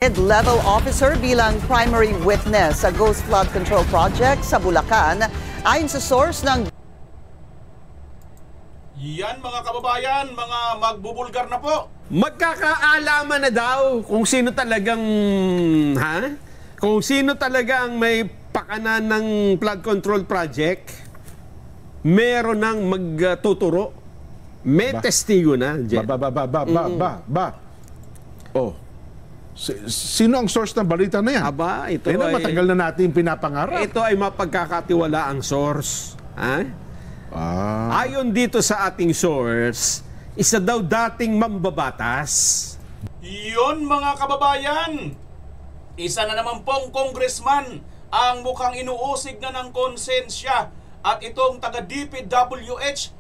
mid-level officer bilang primary witness sa Ghost Flood Control Project sa Bulacan. Ayon sa source ng yan mga kababayan, mga magbubulgar na po. Magkakaalaman na daw kung sino talagang kung sino talagang may pakanan ng flood control project. Meron nang magtuturo. May testigo na, Jen. Oh. Sino ang source ng balita na yan? Aba, ito ay matagal na natin pinapangarap. Ito ay mapagkakatiwala ang source. Ayon dito sa ating source, isa daw dating mambabatas. Yun mga kababayan, isa na naman pong congressman ang mukhang inuusig na ng konsensya. At itong taga DPWH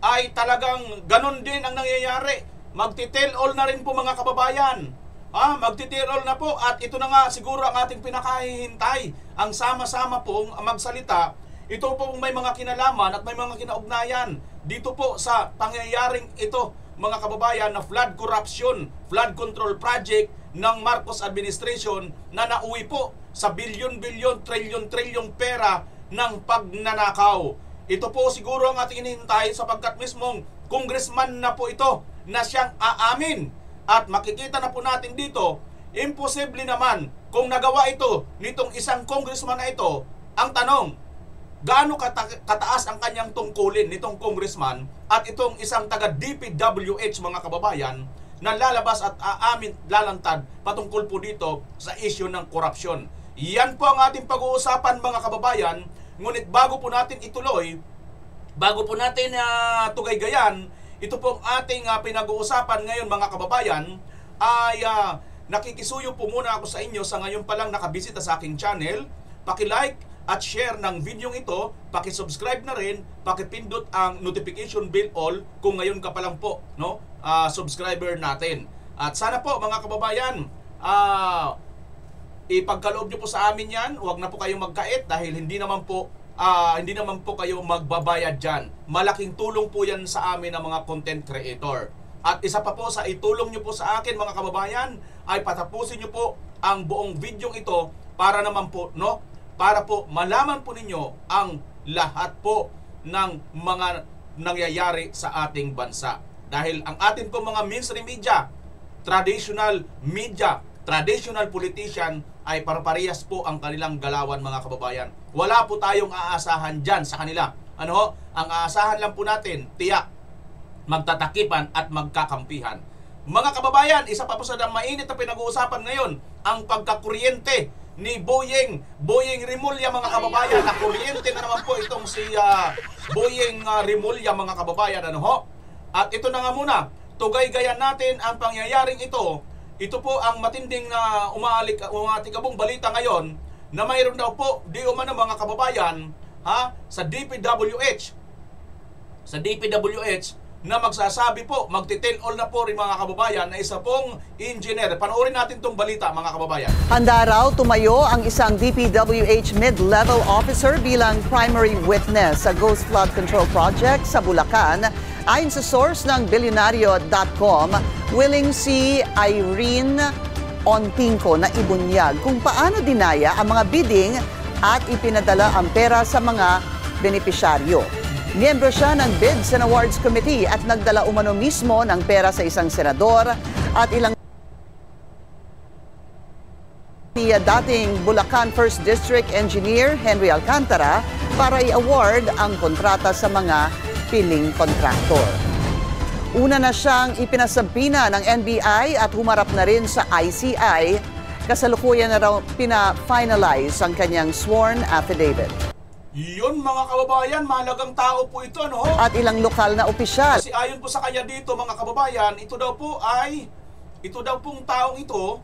ay talagang ganon din ang nangyayari. Magti-tell all na rin po mga kababayan. Magti-tell all na po. At ito na nga siguro ang ating pinakahihintay. Ang sama-sama pong magsalita. Ito po may mga kinalaman at may mga kinaugnayan dito po sa pangyayaring ito mga kababayan na flood corruption, flood control project ng Marcos administration na nauwi po sa bilyon-bilyon, trilyon-trilyong pera ng pagnanakaw. Ito po siguro ang ating inihintay sapagkat mismong congressman na po ito na siyang aamin. At makikita na po natin dito, imposible naman kung nagawa ito nitong isang congressman na ito. Ang tanong, gaano kataas ang kanyang tungkulin nitong congressman at itong isang taga DPWH mga kababayan na lalabas at aamin lalantad patungkol po dito sa issue ng korupsyon. Yan po ang ating pag-uusapan mga kababayan. Ngunit bago po natin ituloy, bago po natin tugay-gayan, ito pong ating pinag-uusapan ngayon mga kababayan, ay nakikisuyo po muna ako sa inyo sa ngayon pa lang nakabisita sa aking channel. Paki-like at share ng video ito, paki-subscribe na rin, paki-pindot ang notification bell all kung ngayon ka pa lang po, no? Subscriber natin. At sana po mga kababayan, ipagkaloob nyo po sa amin yan. Huwag na po kayong magkait dahil hindi naman po kayo magbabayad dyan. Malaking tulong po yan sa amin ng mga content creator. At isa pa po sa itulong nyo po sa akin mga kababayan ay patapusin nyo po ang buong video ito para naman po, no? Para po malaman po ninyo ang lahat po ng mga nangyayari sa ating bansa. Dahil ang atin po mga mainstream media, traditional media, traditional politician ay parparehas po ang kanilang galawan mga kababayan. Wala po tayong aasahan dyan sa kanila. Ang aasahan lang po natin, tiyak, magtatakipan at magkakampihan. Mga kababayan, isa pa po sa mainit na pinag-uusapan ngayon, ang pagkakuryente ni Boyeng Rimulya mga kababayan. Na kuryente na naman po itong si Boyeng Rimulya mga kababayan. At ito na nga muna, tugay-gayan natin ang pangyayaring ito. Ito po ang matinding umatikabong balita ngayon na mayroon daw po di umano mga kababayan sa DPWH na magsasabi po, magti-tell all na po rin mga kababayan na isa pong engineer. Panoorin natin tong balita mga kababayan. handa raw tumayo ang isang DPWH mid-level officer bilang primary witness sa Ghost Flood Control Project sa Bulacan. Ayon sa source ng Billionario.com, willing si Irene Ontinco na ibunyag kung paano dinaya ang mga bidding at ipinadala ang pera sa mga benepisyaryo. Miyembro siya ng Bids and Awards Committee at nagdala umano mismo ng pera sa isang senador at ilang dating Bulacan 1st District Engineer Henry Alcantara para i-award ang kontrata sa mga piling kontraktor. Una na siyang ipinasabina ng NBI at humarap na rin sa ICI. Kasalukuyan na raw pina-finalize ang kanyang sworn affidavit. Yun mga kababayan, mahalagang tao po ito, At ilang lokal na opisyal. Kasi ayon po sa kanya dito mga kababayan, ito daw pong taong ito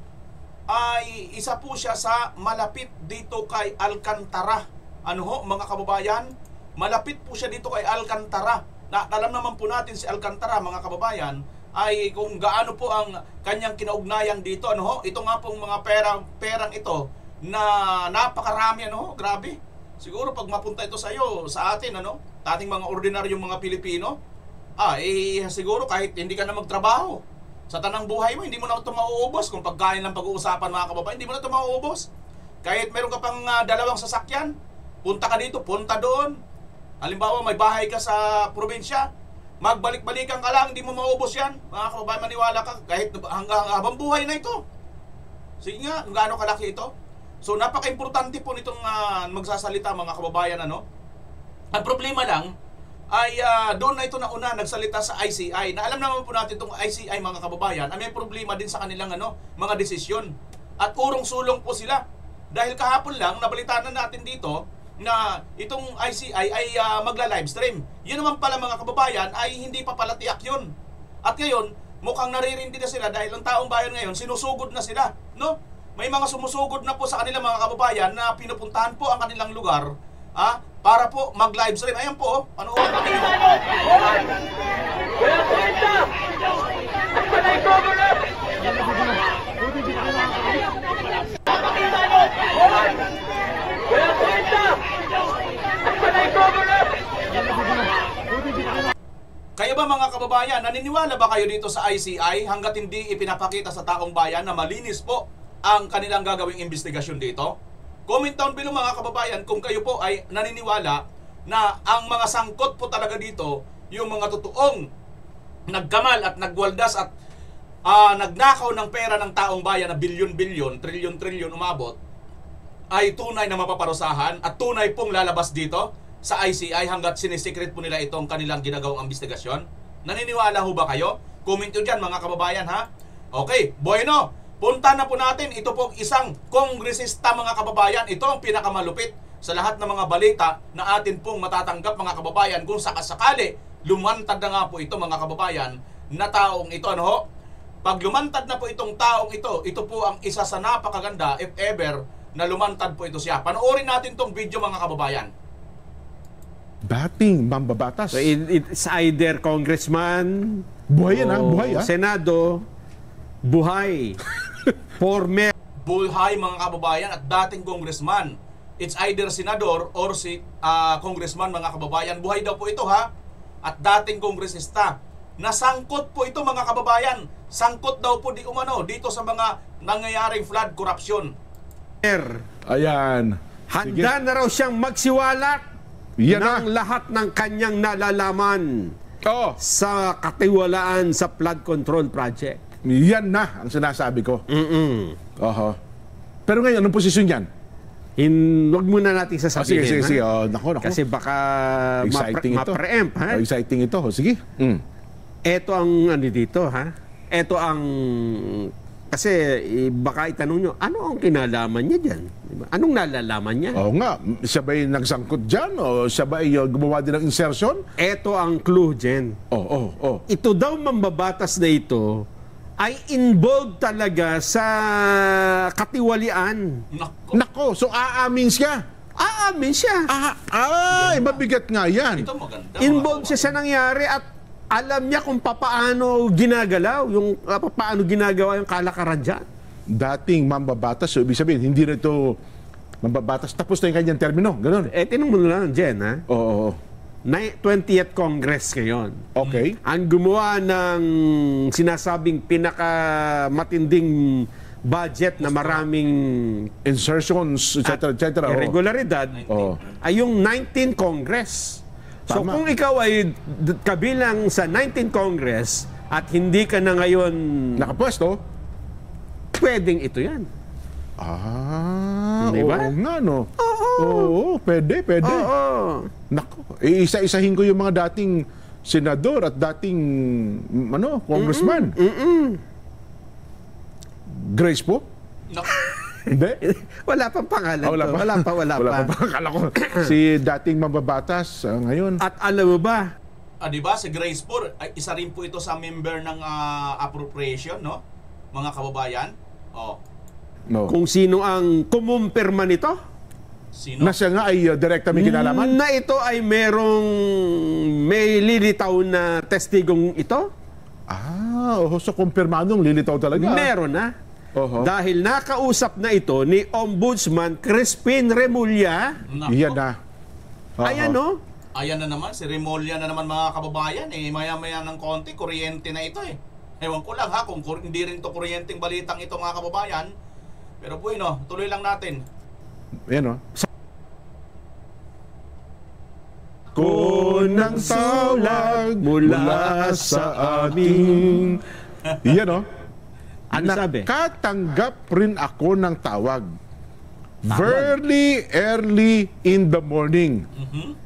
ay isa po siya sa malapit dito kay Alcantara. Mga kababayan, malapit po siya dito kay Alcantara. Na alam naman po natin si Alcantara mga kababayan ay kung gaano po ang kanyang kinaugnayan dito. Ito nga pong mga perang ito na napakarami, grabe. Siguro pag mapunta ito sa iyo, sa atin, ating mga ordinaryong mga Pilipino, siguro kahit hindi ka na magtrabaho, Sa tanang buhay mo, hindi mo na ito mauubos. Kung pagkain lang pag-uusapan mga kababayan, hindi mo na ito mauubos. Kahit meron ka pang dalawang sasakyan, punta ka dito, punta doon. Halimbawa, may bahay ka sa probinsya, magbalik-balikan ka lang, hindi mo maubos yan. Mga kababayan, maniwala ka, kahit hanggang habang buhay na ito. Sige nga, gaano kalaki ito. So, napaka-importante po nitong magsasalita mga kababayan, ano? Ang problema lang, ay doon na ito nauna nagsalita sa ICI. Na alam naman po natin itong ICI mga kababayan, ay may problema din sa kanilang mga desisyon. At urong-sulong po sila. Dahil kahapon lang, nabalitaan na natin dito na itong ICI ay magla-livestream. Yun naman pala mga kababayan ay hindi pa pala tiyak yun. At ngayon, mukhang naririndi na sila dahil ang taong bayan ngayon, sinusugod na sila. No? May mga sumusugod na po sa kanilang mga kababayan na pinupuntahan po ang kanilang lugar para po mag-livestream. Ayan po, panoorin natin ito. Kaya ba mga kababayan, naniniwala ba kayo dito sa ICI hanggat hindi ipinapakita sa taong bayan na malinis po ang kanilang gagawing investigasyon dito? Comment down below mga kababayan kung kayo po ay naniniwala na ang mga sangkot po talaga dito, yung mga totoong nagkamal at nagwaldas at nagnakaw ng pera ng taong bayan na bilyon-bilyon, trilyon-trilyon umabot, ay tunay na mapaparusahan at tunay pong lalabas dito sa ICI hanggat sinisikret po nila itong kanilang ginagawang investigasyon. Naniniwala ho ba kayo? Comment nyo dyan mga kababayan ha. Okay, bueno. Punta na po natin, ito po isang kongresista mga kababayan. Ito ang pinakamalupit sa lahat ng mga balita na atin pong matatanggap mga kababayan. Kung sakasakali, lumantad na nga po ito mga kababayan na taong ito. Ano ho? Pag lumantad na po itong taong ito po ang isa sa napakaganda, if ever, na lumantad po ito siya. Panoorin natin tong video mga kababayan. Dating mambabatas. So it's either congressman, Buhay yan buhay senado, buhay, former. Buhay mga kababayan at dating congressman. It's either senador or si congressman mga kababayan. Buhay daw po ito ha. At dating kongresista. Nasangkot po ito mga kababayan. Sangkot daw po dito sa mga nangyayaring flood corruption. Ayan. Handa na raw siyang magsiwalat ng lahat ng kanyang nalalaman sa katiwalaan sa flood control project. Yan na ang sinasabi ko. Pero ngayon, anong posisyon yan? Wag muna natin sasabihin. Sige. Naku. Kasi baka ma-preempt. Exciting ito. Sige. Ito ang dito, ha? Ito ang... Kasi baka itanong nyo, ano ang kinalaman niya dyan? Diba? Anong nalalaman niya? Oo nga. Siya ba'y nagsangkot dyan? O siya ba'y gumawa din ng insertion? Ito ang clue, Jen. Ito daw mambabatas na ito ay involved talaga sa katiwalian. Nako, so aamin siya. Aamin siya. Mabigat nga yan. Ito maganda. Involved siya sa nangyari at alam niya kung paano ginagalaw, yung paano ginagawa yung kalakaran dyan. Dating mambabatas, so ibig sabihin, hindi na ito mambabatas. Tapos na yung kanyang termino. Ganun. Tinong mo lang, Jen, ha? Oo. 20th Congress ngayon. Okay. Ang gumawa ng sinasabing pinakamatinding budget na maraming insertions, etc. irregularidad ay yung 19th Congress. So Tama. kung ikaw ay kabilang sa 19th Congress at hindi ka na ngayon nakapwesto, pwedeng ito yan. Diba? Oo nga, no? Oo, pwede. Oo. Naku, isa-isahin ko yung mga dating senador at dating congressman. Grace po? Hindi? Wala pang pangalan. Wala pa. Wala pa. Akala ko si dating mambabatas ngayon. At alam mo ba? Diba, si Grace po, isa rin po ito sa member ng appropriation, no? Mga kababayan. No. Kung sino ang kumumpirma nito? Sino? Na siya nga ay direkta may kinalaman? Na ito ay may lilitaw na testigong ito? So kumpirmadong lilitaw talaga. Meron na. Dahil nakausap na ito ni Ombudsman Crispin Remulla. Iyan na. Ayan, no? Ayan na naman, si Remulla na naman mga kababayan. Maya-maya ng konti, kuryente na ito . Ewan ko lang ha, kung hindi rin to kuryenteng balitang ito mga kababayan. Pero bueno, tuloy lang natin. Yan o. Ko ng tawag mula sa aming... Yan o. Ano sabi? Nakatanggap rin ako ng tawag. Very early in the morning.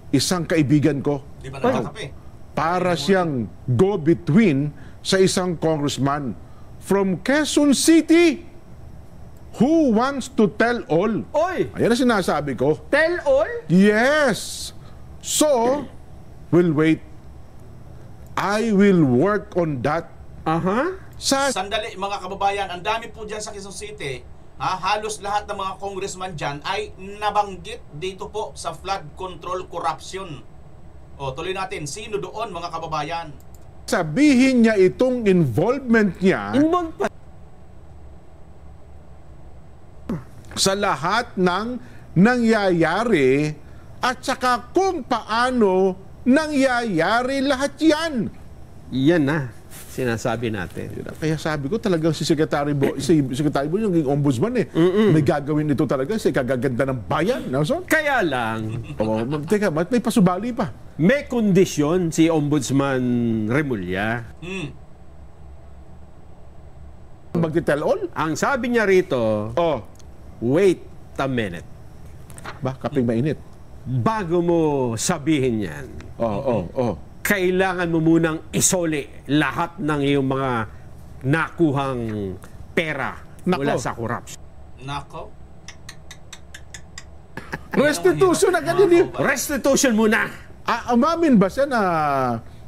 Isang kaibigan ko. Di ba nakakape? Para siyang go-between sa isang congressman from Quezon City who wants to tell all. Oy! Ayan ang sinasabi ko. Tell all? Yes. So, we'll wait. I will work on that. Aha. Sa Sandali mga kababayan, ang dami po dyan sa Quezon City. Halos lahat ng mga congressman dyan ay nabanggit dito po sa flood control corruption. O, tuloy natin. Sino doon mga kababayan? sabihin niya itong involvement niya Involved pa. sa lahat ng nangyayari at saka kung paano nangyayari lahat yan. Yan na. Sinasabi natin. Kaya sabi ko talagang si Secretary Bo yung ombudsman may gagawin ito talaga sa ikagaganda ng bayan. Nelson? Kaya lang, Teka, ba't may pasubali pa? may kondisyon si Ombudsman Remulla. Magti-tell all? Ang sabi niya rito, Oh, wait a minute. ba, kaping mainit. Bago mo sabihin yan, Oh. kailangan mo munang isoli lahat ng iyong mga nakuhang pera mula Nako. sa corruption. Nako. Restitution na ganyan. Restitution muna. Umamin ba siya na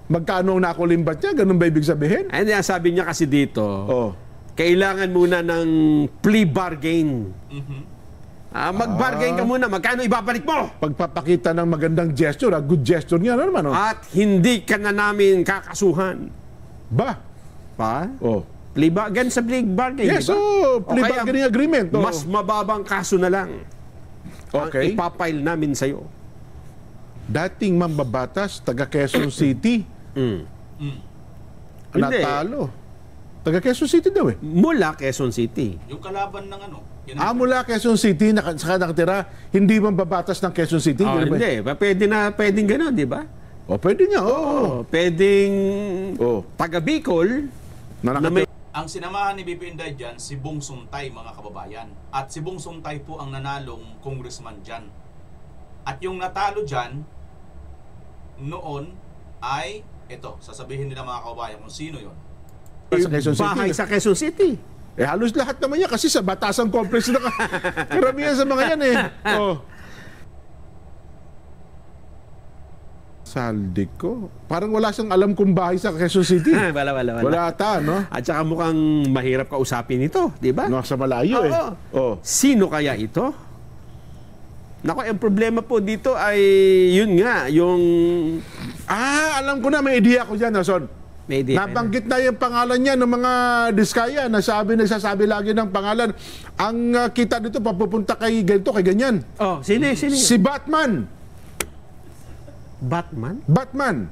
magkano ang nakulimbat niya? Ganun ba ibig sabihin? And sabi niya kasi dito, Oh. kailangan muna ng plea bargain. Mag-bargain ka muna, magkano ibabalik mo? Pagpapakita ng magandang gesture, good gesture niya na naman. Oh. At hindi ka na namin kakasuhan. Ba? Pa? Oh. Plea bargain sa plea bargain, Yes, di ba? oh, plea O kaya, bargaining agreement. Oh. Mas mababang kaso na lang Okay. ang ipapile namin sa'yo. Dating mambabatas, taga Quezon City. Hindi. Natalo. Taga Quezon City daw eh. Mula Quezon City. Yung kalaban ng ano? Yan Mula Quezon City, saka nakatira, hindi mambabatas ng Quezon City. Oh, Ganun ba? hindi. Pwedeng gano'n, di ba? Oh, pwede nga. Oo. Oh, pwedeng Oh. taga Bicol Na na may Ang sinamahan ni BP Inday dyan, si Bong Suntay mga kababayan. At si Bong Suntay po ang nanalong congressman dyan. At yung natalo dyan, noon ay, ito, sasabihin nila mga kababayan kung sino yon. Sa Quezon City. bahay sa Quezon City. Halos lahat naman yan kasi sa Batasan Complex na karamihan sa mga yan eh. Oh. Saldi ko. Parang wala siyang alam kung bahay sa Quezon City. Wala. Wala ata, no? At saka mukhang mahirap kausapin ito, di ba? Nasa malayo eh. Oo. Oh. Sino kaya ito? Naku, ang problema po dito ay yun nga, yung Alam ko na, may idea ko dyan, Nason. may idea. Nabanggit na yung pangalan niya ng mga Diskaya. Nagsasabi lagi ng pangalan. Ang kita dito, papupunta kay ganito, kay ganyan. Oh, sino? Si Batman. Batman?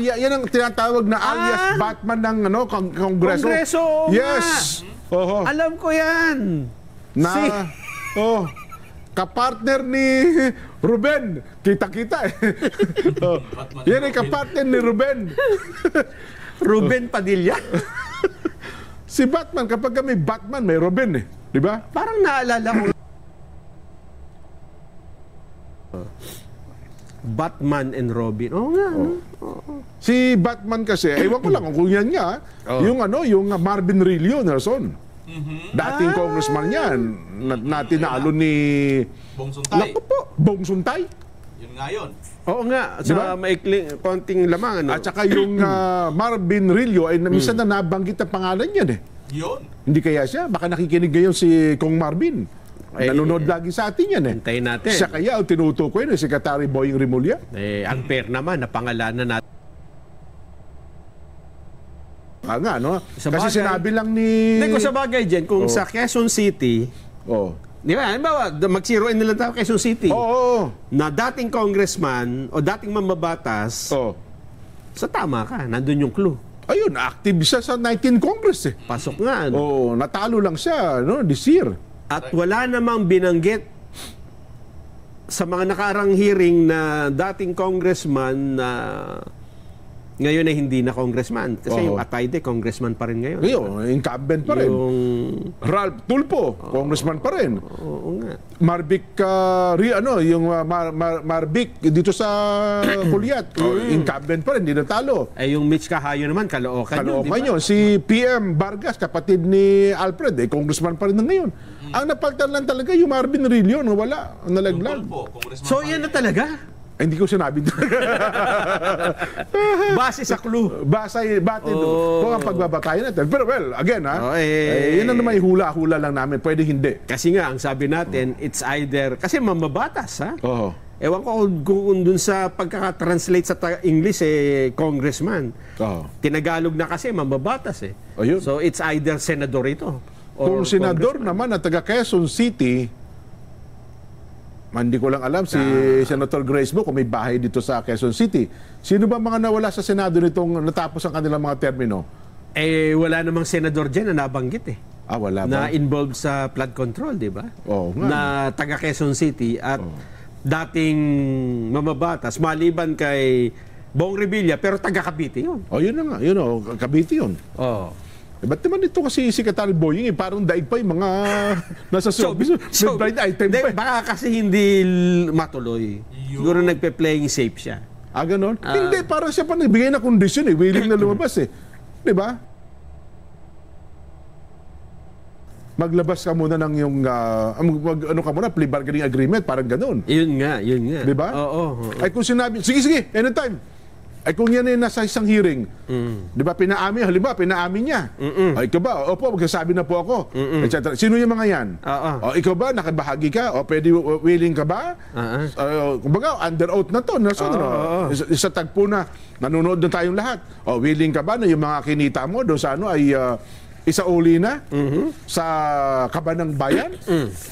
Yan ang tinatawag na alias Batman ng Kongreso. Kongreso, oo Yes. Oho. Alam ko yan. Kapartner ni Ruben. Kita-kita eh. Batman Yan ni ay kapartner ni Ruben. Ruben Padilla. Si Batman, kapag may Batman, may Ruben eh. Di ba? Parang naalala ko. Batman and Robin. Oo nga. no? Si Batman kasi, ewan ko lang kung yan nga, yung Marvin Rillo, Nelson. Dating congressman yan, na tinalo ni Bong Suntay. Naku po, Bong Suntay. Yun nga yun. Oo nga. Sa Diba? maikling, konting lamang. Ano? At saka yung Marvin Rillo, ay minsan na nabanggit ang pangalan yan eh. Yun. Hindi kaya siya? Baka nakikinig ngayon si Kong Marvin. Nanonood lagi sa atin yan eh. Hintayin natin. Siya kaya ang tinutukoy ni Secretary Boying Rimulya. Unfair naman na pangalanan natin. Nga, no? Sa Kasi bagay. sinabi lang ni... Hindi ko sa bagay dyan, kung sa Quezon City, Oh. di ba, halimbawa, mag-zero in na lang tayo Quezon City, Oo. na dating congressman o dating mambabatas, Oh. sa tama ka, nandun yung clue. Ayun, active siya sa 19 Congress eh. Pasok nga. Oh, natalo lang siya, no, this year. At wala namang binanggit sa mga nakarang hearing na dating congressman na ngayon ay hindi na congressman. Kasi yung Atayde, congressman pa rin ngayon. Ngayon, incumbent pa rin. Yung... Ralph Tulfo, congressman pa rin. Oo nga. Marvic, Marvic dito sa Kulyat, incumbent pa rin, hindi natalo. Yung Mitch Cahayo naman, Caloocan yun, di ba? Yun. Si PM Vargas, kapatid ni Alfred, congressman pa rin na ngayon. Ang napalitan lang talaga yung Marvin Rillo, wala, nalaglag. So yan na talaga? Hindi ko sinabi. Base sa clue. Bate kung ang pagbabatayan natin. Pero well, again yun ang naman hula-hula lang namin. Pwede hindi. Kasi nga, ang sabi natin, it's either, kasi mamabatas, ha? Oo. Ewan ko kung dun sa pagkaka-translate sa English, congressman. Oo. Tinagalog na kasi, mamabatas eh. Ayun. So it's either senador ito. Kung senador naman na taga Quezon City, hindi ko lang alam si Senator Grace Bo kung may bahay dito sa Quezon City. Sino ba mga nawala sa Senado nitong natapos ang kanilang mga termino? Wala namang senador dyan na nabanggit eh. Wala Na ba? involved sa flood control, di ba? Oo nga. Na taga Quezon City at dating mamabatas, maliban kay Bong Revilla, pero taga Cavite yun. Yun na nga. Yun Cavite yun. Oo. Ba't naman ito kasi Secretary Boying parang daig pa yung mga nasa showbiz. May blind item pa. Baka kasi hindi matuloy. Siguro nagpe-playing safe siya. Ganon? Hindi, parang siya pa nagbigay na kondisyon willing na lumabas eh. Di ba? Maglabas ka muna ng yung plea bargaining agreement, parang ganon. Yun nga. Di ba? Oo. Ay kung sinabi, sige, anytime. Ay kung yan ay nasa isang hearing, di ba, pinaamin niya. Ay, ikaw ba? Opo, magsasabi na po ako. Etc. Sino yung mga yan? Ikaw ba, nakabahagi ka? O pwede, willing ka ba? Kumbaga, under oath na to. Isa tagpo na, nanonood na tayong lahat. Willing ka ba na yung mga kinita mo doon sa ay isauli na sa kaban ng bayan?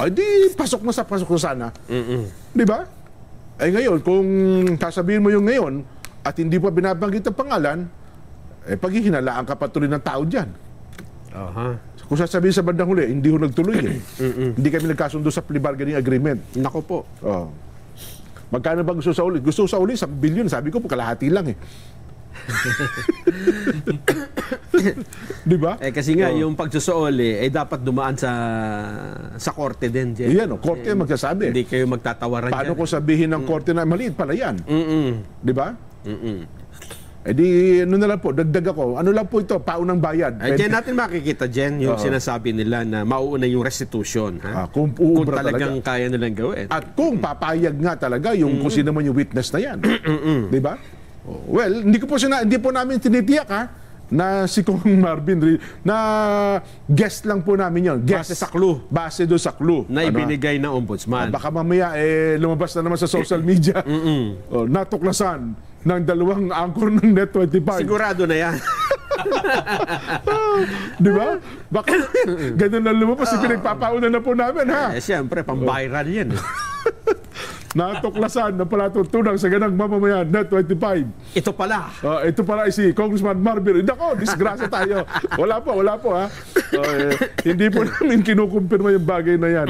Ay di, pasok na sana. Di ba? Ay ngayon, kung sasabihin mo yung ngayon, at hindi pa binabanggit ang pangalan, paghihinalaan ka patuloy ng tao dyan. Kung sasabihin sa bandang huli, hindi ho nagtuloy eh. Hindi kami nagkasundo sa plea bargaining agreement. Nako po. Magkano ba gusto sa uli? Gusto sa uli, 1 billion. Sabi ko, kalahati lang eh. Di ba? Kasi nga, yung pagsusuoli, dapat dumaan sa korte din. Yan, korte magsasabi. Hindi kayo magtatawaran Paano dyan. ko sabihin ng korte na maliit pala yan? Di ba? Di, ano na lang po, dagdag ako. Ano lang po ito, paunang bayad. Diyan natin makikita, Jen, yung sinasabi nila na mauuna yung restitution. Ha? Kung talagang kaya nilang gawin. At kung papayag nga talaga yung kung sino man yung witness na yan. Di ba? Well, hindi po namin tinitiyak na si Kong Marvin na guest lang po namin yon. Base sa clue. Base doon sa clue. Na ibinigay ng ombudsman. Baka mamaya lumabas na naman sa social media. Natuklasan ng 2 anchor ng Net25. Sigurado na yan. Di ba? Baka ganun na lumabas. Pinagpapauna na po namin, ha? Siyempre, pang-viral yan. Natuklasan na pala tunang sa ganang mamamayan, Net25. Ito pala. Ito pala si Congressman Marvin. Nako, disgrasya tayo. Wala po, ha? Hindi po namin kinukumpirma yung bagay na yan.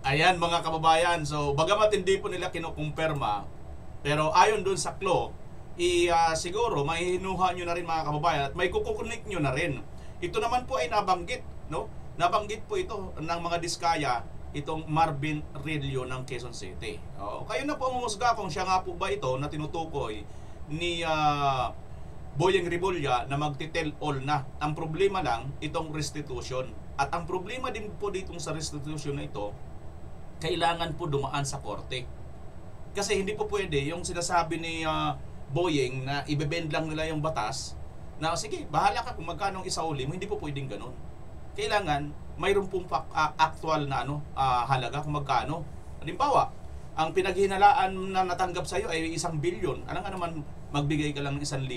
Ayan mga kababayan, so bagamat hindi po nila kinukumpirma, pero ayon dun sa CLO, siguro mahihinuha nyo na rin mga kababayan at may kukunik nyo na rin. Ito naman po ay nabanggit, no? Nabanggit po ito ng mga diskaya, itong Marvin Rillo ng Quezon City. Kayo na po umusga kung siya nga po ba ito na tinutukoy ni Boyeng Rimulya na magtitel all na. Ang problema lang, itong restitution. At ang problema din po ditong sa restitution na ito, kailangan po dumaan sa korte. Kasi hindi po pwede yung sinasabi ni Boyeng na ibebend lang nila yung batas na sige, bahala ka kung magkano ang isauli mo, hindi po pwedeng ganun. Kailangan mayroon pong actual na halaga kung magkano. Halimbawa, ang pinaghinalaan na natanggap sa iyo ay 1 bilyon. Alam nga naman, magbigay ka lang ng 1,000.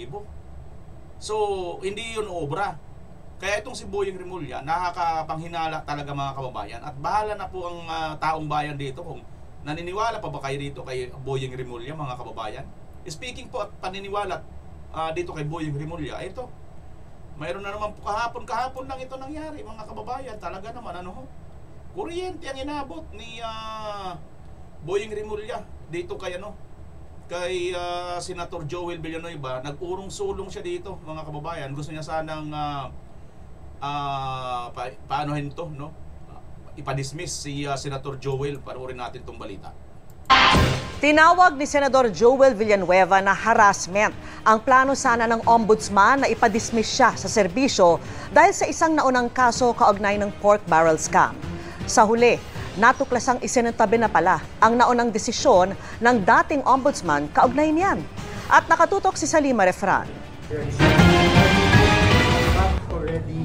So, hindi yun obra. Kaya itong si Boyeng Rimulya, nakakapanghinala talaga mga kababayan. At bahala na po ang taong bayan dito kung naniniwala pa ba kayo dito kay Boyeng Rimulya, mga kababayan. Speaking po at paniniwala, dito kay Boying Rimulya. Ito, mayroon na naman po kahapon lang ito nangyari, mga kababayan. Talaga naman, kuryente ang inabot ni Boying Rimulya dito kay kay Senator Joel Villanueva. Nag-urong-sulong siya dito, mga kababayan. Gusto niya sanang paanohin to, ipa-dismiss si Senator Joel. Panoorin natin tong balita. Tinawag ni Senador Joel Villanueva na harassment ang plano sana ng ombudsman na ipadismiss siya sa serbisyo dahil sa isang naunang kaso kaugnay ng pork barrel scam. Sa huli, natuklasang isinantabi na pala ang naunang desisyon ng dating ombudsman kaugnay niyan. At nakatutok si Salima Refran.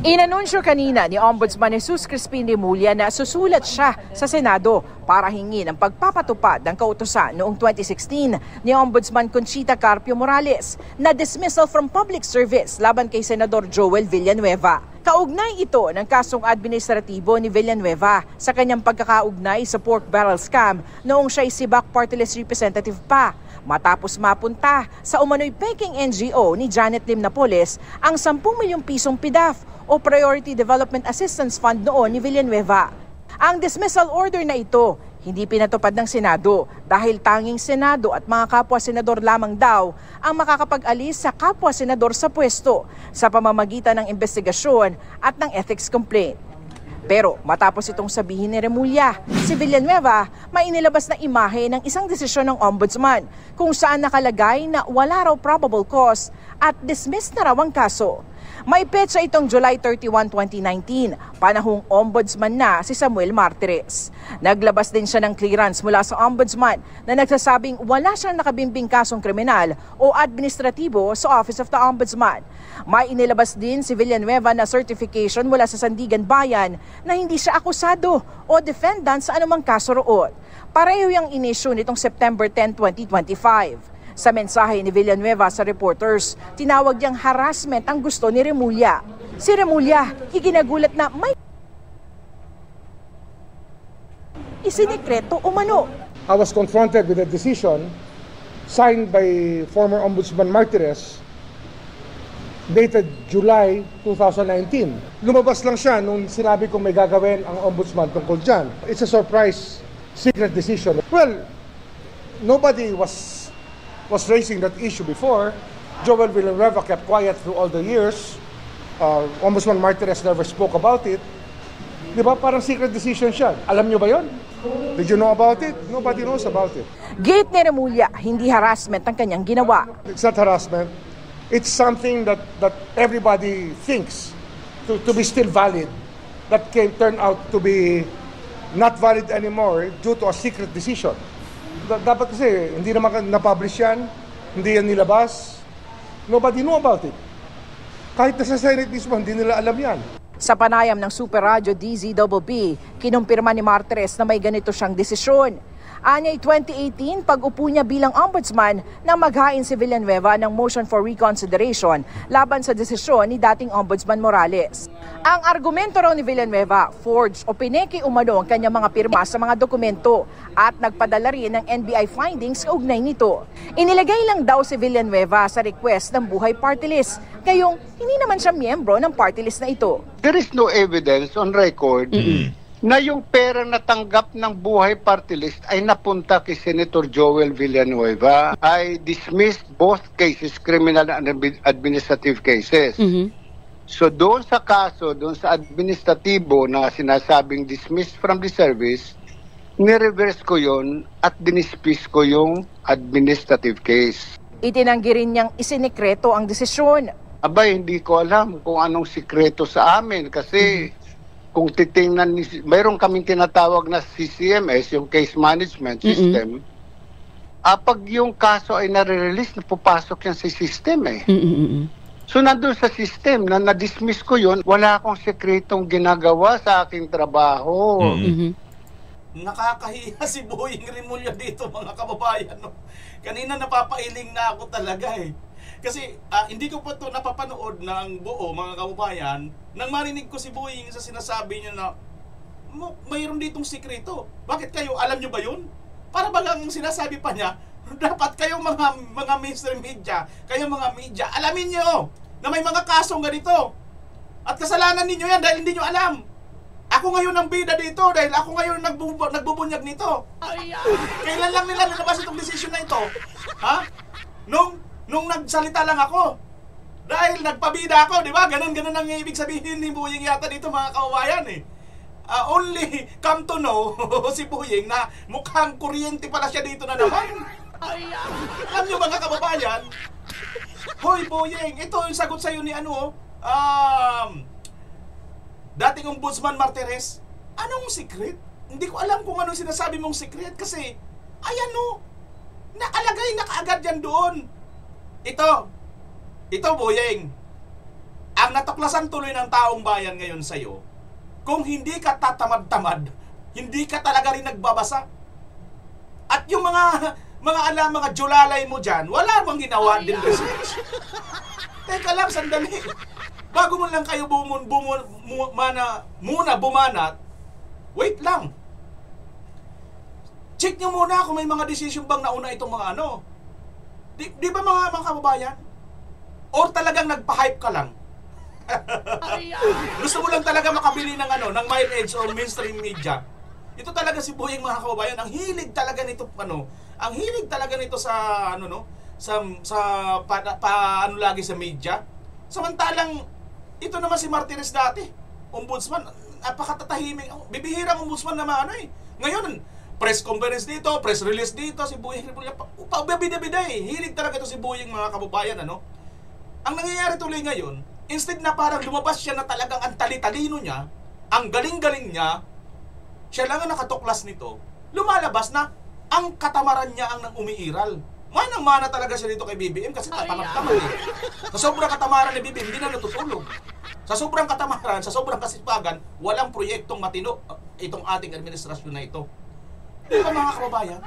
Inanunsyo kanina ni Ombudsman Jesus Crispin Rimulya na susulat siya sa Senado para hingin ang pagpapatupad ng kautusan noong 2016 ni Ombudsman Conchita Carpio Morales na dismissal from public service laban kay Senador Joel Villanueva. Kaugnay ito ng kasong administratibo ni Villanueva sa kanyang pagkakaugnay sa pork barrel scam noong siya'y Sibak Party List representative pa. Matapos mapunta sa umano'y peking NGO ni Janet Lim Napoles ang 10 milyong pisong PDAF o Priority Development Assistance Fund noon ni Villanueva. Ang dismissal order na ito hindi pinatupad ng Senado dahil tanging Senado at mga kapwa-senador lamang daw ang makakapag-alis sa kapwa-senador sa pwesto sa pamamagitan ng investigasyon at ng ethics complaint. Pero matapos itong sabihin ni Rimulya, si Villanueva may inilabas na imahe ng isang desisyon ng ombudsman kung saan nakalagay na wala raw probable cause at dismissed na raw ang kaso. May petsa itong July 31, 2019, panahong ombudsman na si Samuel Martires. Naglabas din siya ng clearance mula sa ombudsman na nagsasabing wala siyang nakabimbing kasong kriminal o administratibo sa Office of the Ombudsman. May inilabas din si Villanueva na certification mula sa Sandigan Bayan na hindi siya akusado o defendant sa anumang kaso roon. Pareho yung inisyu nitong September 10, 2025. Sa mensahe ni Villanueva sa reporters, tinawag niyang harassment ang gusto ni Rimulya. Si Rimulya, iginagulat na may isinikreto umano. I was confronted with a decision signed by former Ombudsman Martires dated July 2019. Lumabas lang siya nung sinabi kong may gagawin ang Ombudsman tungkol dyan. It's a surprise, secret decision. Well, nobody was raising that issue before. Joel Villanueva kept quiet through all the years. Ombudsman Martires never spoke about it. Di ba? Parang secret decision siya. Alam nyo ba yon? Did you know about it? Nobody knows about it. Gate ni Rimulya, hindi harassment ang kanyang ginawa. It's not harassment. It's something that everybody thinks to be still valid. That can turn out to be not valid anymore due to a secret decision. Dapat kasi, hindi naman na-publish yan, hindi yan nilabas. Nobody knew about it. Kahit na sa Senate mismo, hindi nila alam yan. Sa panayam ng Super Radio DZBB, kinumpirma ni Martires na may ganito siyang desisyon. Anyay 2018, pag-upo niya bilang ombudsman nang maghain si Villanueva ng motion for reconsideration laban sa desisyon ni dating ombudsman Morales. Ang argumento raw ni Villanueva, forged o pineke umano ang kanyang mga pirma sa mga dokumento at nagpadala rin ng NBI findings kaugnay nito. Inilagay lang daw si Villanueva sa request ng Buhay Party List, kayong hindi naman siya miyembro ng party list na ito. There is no evidence on record na yung pera na tanggap ng Buhay Party List ay napunta kay Senator Joel Villanueva. I dismissed both cases, criminal and administrative cases. So doon sa kaso, doon sa administratibo na sinasabing dismissed from the service, ni-reverse ko yon at dinispis ko yung administrative case. Itinanggi rin niyang isinikreto ang desisyon. Abay, hindi ko alam kung anong sikreto sa amin kasi kung titingnan, mayroon kaming tinatawag na CCMS, yung Case Management System. Pag yung kaso ay nare-release, napupasok yan sa system eh. So nandun sa system, na na-dismiss ko yun, wala akong sekretong ginagawa sa aking trabaho. Nakakahiya si Boying Rimulya dito, mga kababayan. No? Kanina napapailing na ako talaga eh. Kasi hindi ko po ito napapanood ng buo, mga kababayan, nang marinig ko si Boying sa sinasabi niya na mayroon ditong sikreto. Bakit kayo? Alam nyo ba yun? Para bagang sinasabi pa niya, Dapat kayong mga mainstream media, kayong mga media, alamin nyo na may mga kasong ganito. At kasalanan ninyo yan dahil hindi nyo alam. Ako ngayon ang bida dito dahil ako ngayon nagbubunyag nito. Kailan lang nila nilabas itong desisyon na ito? Ha? Nung nagsalita lang ako. Dahil nagpabida ako, di ba? Ganun ang ibig sabihin ni Buying yata dito mga kawayan eh. Only come to know si Buying na mukhang kuryente pala siya dito na naman. Alam nyo mga kababayan, hoy Buying, ito yung sagot sa'yo ni dating Ombudsman Martires. Anong secret? Hindi ko alam kung anong sinasabi mong secret kasi, ayan o, nakalagay na kaagad yan doon. Ito Buying, ang natuklasan tuloy ng taong bayan ngayon sa'yo, kung hindi ka tatamad-tamad, hindi ka talaga rin nagbabasa. At yung mga julalay mo dyan, wala bang ginawa din research? Teka lang, sandali. Bago mo lang kayo muna bumanat, wait lang. Check nyo muna kung may mga desisyon bang nauna itong mga Di ba mga kababayan? Or talagang nagpa-hype ka lang? Gusto mo lang talaga makabili ng ng mileage o mainstream media. Ito talaga si Buying mga kababayan, ang hilig talaga nito ang hilig talaga nito sa lagi sa media. Samantalang ito naman si Martires dati, ombudsman, napakatatahimik. Bibihirang ombudsman naman Ngayon, press conference dito, press release dito, si Buying pabida-bida Hilig talaga ito si Buying mga kababayan Ang nangyayari tuloy ngayon, instead na parang lumabas siya na talagang ang tali-talino niya, ang galing-galing niya, siya lang ang nakatuklas nito, lumalabas na ang katamaran niya ang nang umiiral. Manang-mana talaga siya dito kay BBM kasi tatamad-tamad Sa sobrang katamaran ni BBM, hindi na natutulog. Sa sobrang katamaran, sa sobrang kasipagan, walang proyektong matino itong ating administrasyon na ito. Di ba mga kababayan?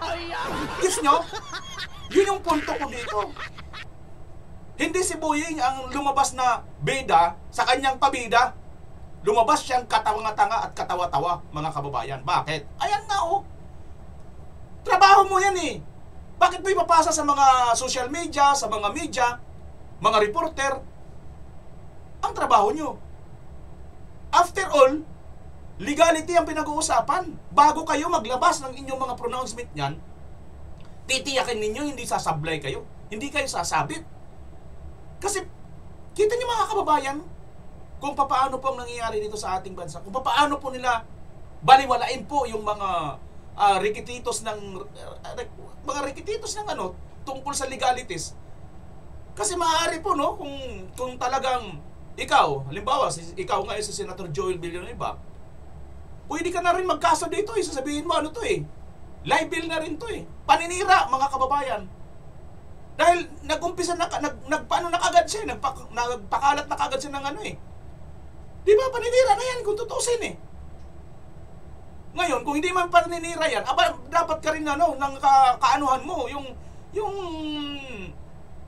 Gets nyo? Yun yung punto ko dito. Hindi si Buying ang lumabas na bida sa kanyang pabida. Lumabas siyang katanga-tanga at katawa-tawa, mga kababayan. Bakit? Ayan nga Trabaho mo yan Bakit mo ipapasa sa mga social media, sa mga media, mga reporter? Ang trabaho nyo. After all, legality ang pinag-uusapan. Bago kayo maglabas ng inyong mga pronouncement niyan, titiyakin ninyo hindi sasablay kayo. Hindi kayo sasabit. Kasi, kita niyo mga kababayan, kung paano po ang nangyayari dito sa ating bansa, kung paano po nila baliwalain po yung mga rikititos ng tungkol sa legalities. Kasi maaari po kung talagang ikaw, halimbawa ikaw ngayon si Senator Joel Villanueva, pwede ka na rin magkaso dito sasabihin mo libel na rin to paninira mga kababayan. Dahil nag-umpisa nagpaano na kagad siya, nagpakalat na kagad siya ng Di ba paninira na yan kung tutusin Ngayon, kung hindi man paninira yan, dapat ka rin ng kaanuhan mo, yung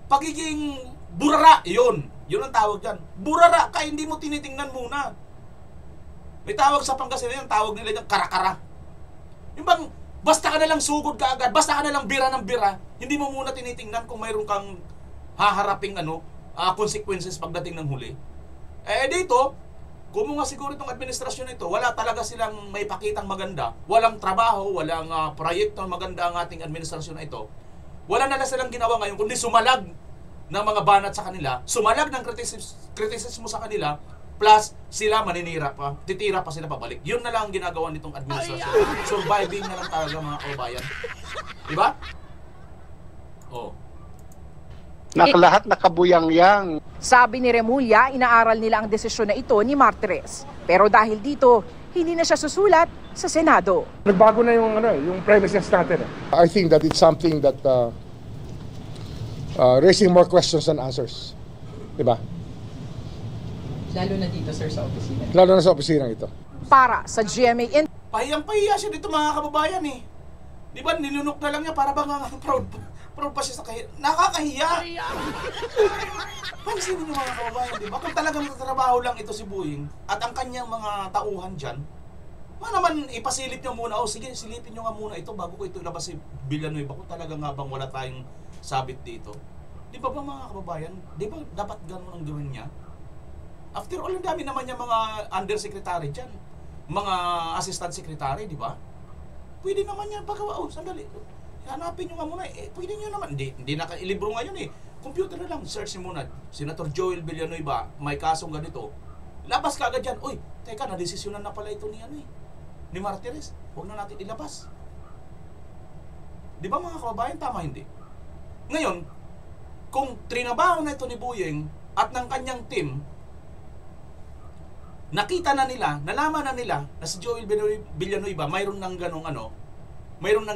pagiging burara, yun ang tawag dyan. Burara ka, hindi mo tinitingnan muna. May tawag sa Pangasinan, tawag nila yung karakara. Yung bang, basta ka nalang sugod ka agad, basta ka nalang bira ng bira, hindi mo muna tinitingnan kung mayroon kang haharaping consequences pagdating ng huli. Dito, kung nga siguro itong administrasyon ito, wala talaga silang may pakitang maganda, walang trabaho, walang proyekto maganda ang ating administrasyon na ito, wala na silang ginawa ngayon, kundi sumalag ng mga banat sa kanila, sumalag ng kritisismo sa kanila, plus sila maninira pa, titira pa sila pabalik. Yun na lang ang ginagawa nitong administrasyon. Surviving na lang talaga mga kababayan. Diba? Lahat nakabuyang-yang. Sabi ni Remulla, inaaral nila ang desisyon na ito ni Martires. Pero dahil dito, hindi na siya susulat sa Senado. Nagbago na yung premises natin. I think that it's something that raising more questions than answers. Diba? Lalo na dito, sir, sa opisina. Lalo na sa opisina ito. Para sa GMA Pahiyang-pahiya siya dito mga kababayan Di ba, nilunok na lang niya para bang proud pa siya sa nakakahiya. Pansinin niyo mga kababayan, di ba? Kung talagang trabaho lang ito si Buying at ang kanyang mga tauhan dyan, naman ipasilip nyo muna, sige, silipin nyo nga muna ito bago ko ito ilabas si Villanueva kung talaga nga bang wala tayong sabit dito. Di ba mga kababayan? Di ba dapat ganun ang gawin niya? After all, ang dami naman niya mga undersecretary dyan. Mga assistant secretary, di ba? Pwede naman yan pagawa. Sandali. Hanapin nyo nga muna. Pwede nyo naman. Hindi naka-ilibro ngayon Computer na lang. Search nyo muna. Senator Joel Villanueva, may kasong ganito. Labas ka agad dyan. Uy, teka, nadesisyonan na pala ito ni Martires. Huwag na natin ilabas. Di ba mga kababayan, tama hindi? Ngayon, kung trinabaho na ito ni Boyeng at ng kanyang team, nakita na nila, nalaman na nila na si Joel Villanueva mayroon ng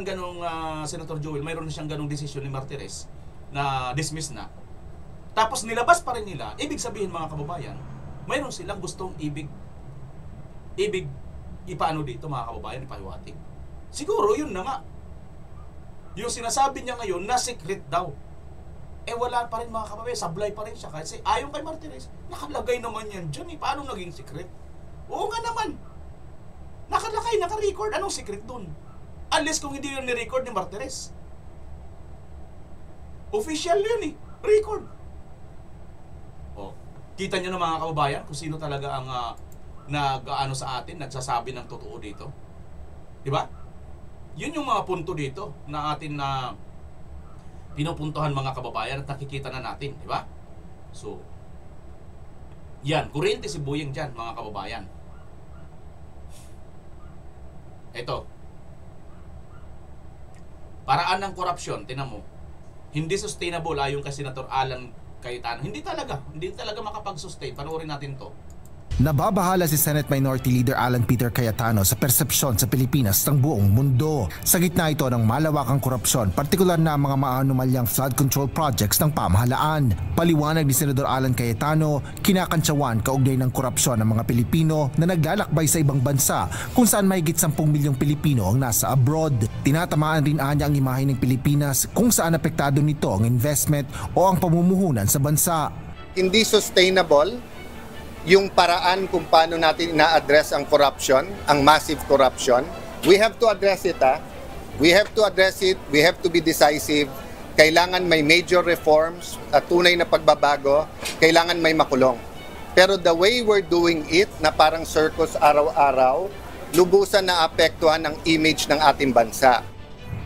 ganong Senator Joel, mayroon na siyang ganong desisyon ni Martires na dismiss na. Tapos nilabas pa rin nila. Ibig sabihin mga kababayan, mayroon silang gustong ibig ipaano dito mga kababayan, ipahiwatig. Siguro yun na nga. Yung sinasabi niya ngayon na secret daw. Wala pa rin mga kababayan, sablay pa rin siya. Kasi ayon kay Martires, nakalagay naman yan dyan Paano naging secret? Oo nga naman. Nakalagay, naka-record. Anong secret dun? Unless kung hindi yun ni-record ni Martires. Official yun record. Kita nyo na mga kababayan kung sino talaga ang nag-ano sa atin, nagsasabi ng totoo dito. Diba? Yun yung mga punto dito na atin na pinupuntuhan mga kababayan at nakikita na natin, di ba? So, yan, kurente si Boyeng dyan, mga kababayan. Ito. Paraan ng korupsyon, tinan mo. Hindi sustainable ayon kay Senator Alan Cayetano. Hindi talaga makapag-sustain. Panoorin natin to. Nababahala si Senate Minority Leader Alan Peter Cayetano sa persepsyon sa Pilipinas ng buong mundo. Sa gitna ito ng malawakang korupsyon, partikular na mga maanumalyang flood control projects ng pamahalaan. Paliwanag ni Senador Alan Cayetano, kinakantsawan kaugnay ng korupsyon ng mga Pilipino na naglalakbay sa ibang bansa kung saan mahigit 10 milyong Pilipino ang nasa abroad. Tinatamaan rin anya ang imahe ng Pilipinas kung saan apektado nito ang investment o ang pamumuhunan sa bansa. Hindi sustainable yung paraan kung paano natin ina-address ang corruption, ang massive corruption. We have to address it. We have to address it. We have to be decisive. Kailangan may major reforms at tunay na pagbabago. Kailangan may makulong. Pero the way we're doing it, na parang circus araw-araw, lubusan na apektuhan ang image ng ating bansa.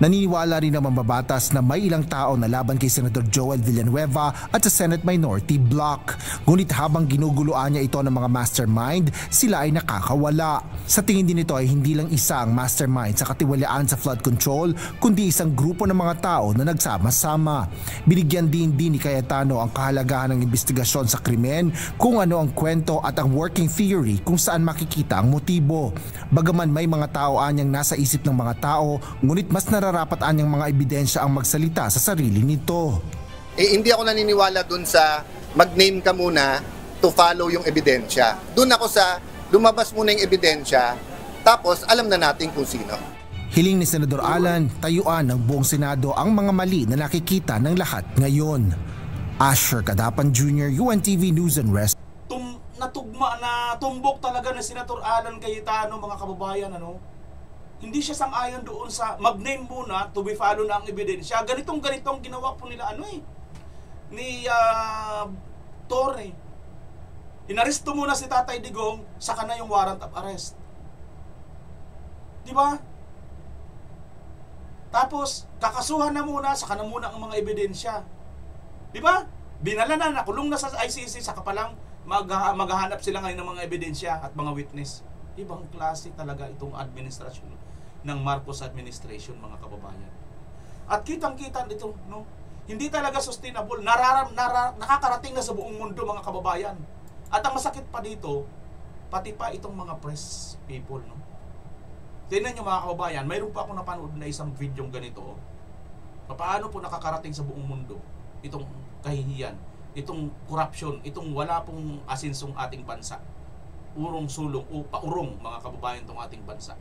Naniniwala rin ang mambabatas na may ilang tao na laban kay Senator Joel Villanueva at sa Senate Minority Bloc. Ngunit habang ginuguluan niya ito ng mga mastermind, sila ay nakakawala. Sa tingin din ito ay hindi lang isa ang mastermind sa katiwalaan sa flood control, kundi isang grupo ng mga tao na nagsama-sama. Binigyan din ni Cayetano ang kahalagahan ng investigasyon sa krimen, kung ano ang kwento at ang working theory kung saan makikita ang motibo. Bagaman may mga tao anyang nasa isip ng mga tao, ngunit mas nararapat anyang mga ebidensya ang magsalita sa sarili nito. Hindi ako naniniwala dun sa mag-name ka muna to follow yung ebidensya. Dun ako sa lumabas muna yung ebidensya, tapos alam na natin kung sino. Hiling ni Senador Alan, tayuan ng buong Senado ang mga mali na nakikita ng lahat ngayon. Asher Cadapan Jr., UNTV News and Rest. Natumbok talaga ni Senator Alan Cayetano, mga kababayan, Hindi siya sang-ayon doon sa mag-name muna to be follow na ang ebidensya. Ganitong ginawa po nila ni Torre. Inaresto muna si Tatay Digong, saka na yung warrant of arrest. Di ba? Tapos kakasuhan na muna, saka na muna ang mga ebidensya. Di ba? Binala na, nakulong na sa ICC, saka pa lang maghahanap sila ngayon ng mga ebidensya at mga witness. Ibang klase talaga itong administrasyon ng Marcos administration, mga kababayan. At kitang-kita dito, hindi talaga sustainable. Nakakarating na sa buong mundo, mga kababayan. At ang masakit pa dito, pati pa itong mga press people, Tingnan nyo, mga kababayan, mayroon pa ako napanood na isang video ganito. Paano po nakakarating sa buong mundo itong kahihiyan, itong corruption, itong wala pong asinsong ating bansa. Urong-sulong o paurong, mga kababayan, itong ating bansa.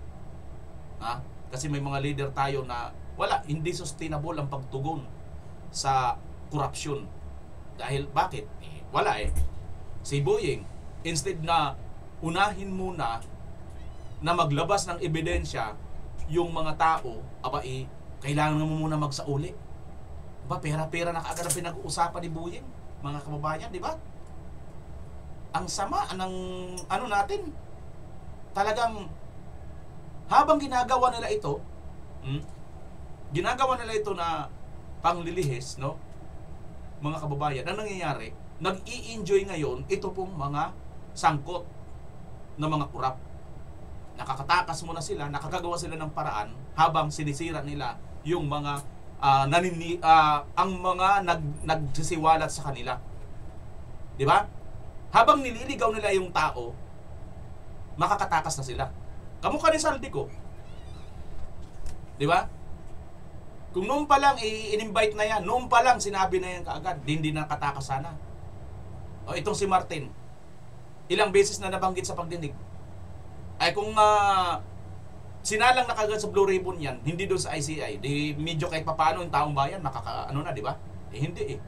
Kasi may mga leader tayo na hindi sustainable ang pagtugon sa corruption. Dahil bakit? Si Boyeng, instead na unahin muna na maglabas ng ebidensya yung mga tao, kailangan mo muna magsauli. Pera-pera na kaagad ang pinag-uusapan ni Buying, mga kababayan, di ba? Ang sama ng natin. Talagang habang ginagawa nila ito, na panglilihis, no? Mga kababayan, ang nangyayari, nag-i-enjoy ngayon ito pong mga sangkot na mga kurap. Nakakatakas muna sila, nakakagawa sila ng paraan habang sinisira nila yung mga ang mga nagsisiwalat sa kanila. Di ba? Habang nililigaw nila yung tao, makakatakas na sila. Kamukha ni Saldico. Di ba? Kung noon pa lang i-invite na yan, noon pa lang sinabi na yan kaagad, hindi na nakatakas sana. O itong si Martin, ilang beses na nabanggit sa pagdinig. Ay kung sinalang na kagad sa Blue Ribbon yan, hindi doon sa ICI, di medyo kahit papaano yung taong bayan, di ba? Hindi eh.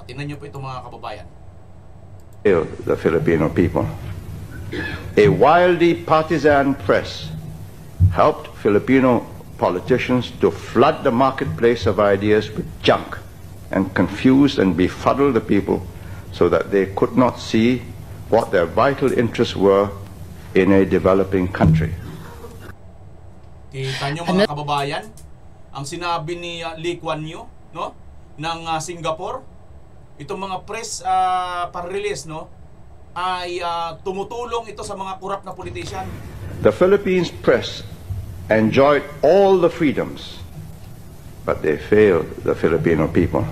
Tingnan nyo po itong mga kababayan. The Filipino people. A wildly partisan press helped Filipino politicians to flood the marketplace of ideas with junk and confuse and befuddle the people so that they could not see what their vital interests were in a developing country. Kita nyo mga kababayan, ang sinabi ni Lee Kuan Yew, no, ng Singapore, itong mga press para-release, no, ay tumutulong ito sa mga korap na politician. The Philippines press enjoyed all the freedoms, but they failed the Filipino people.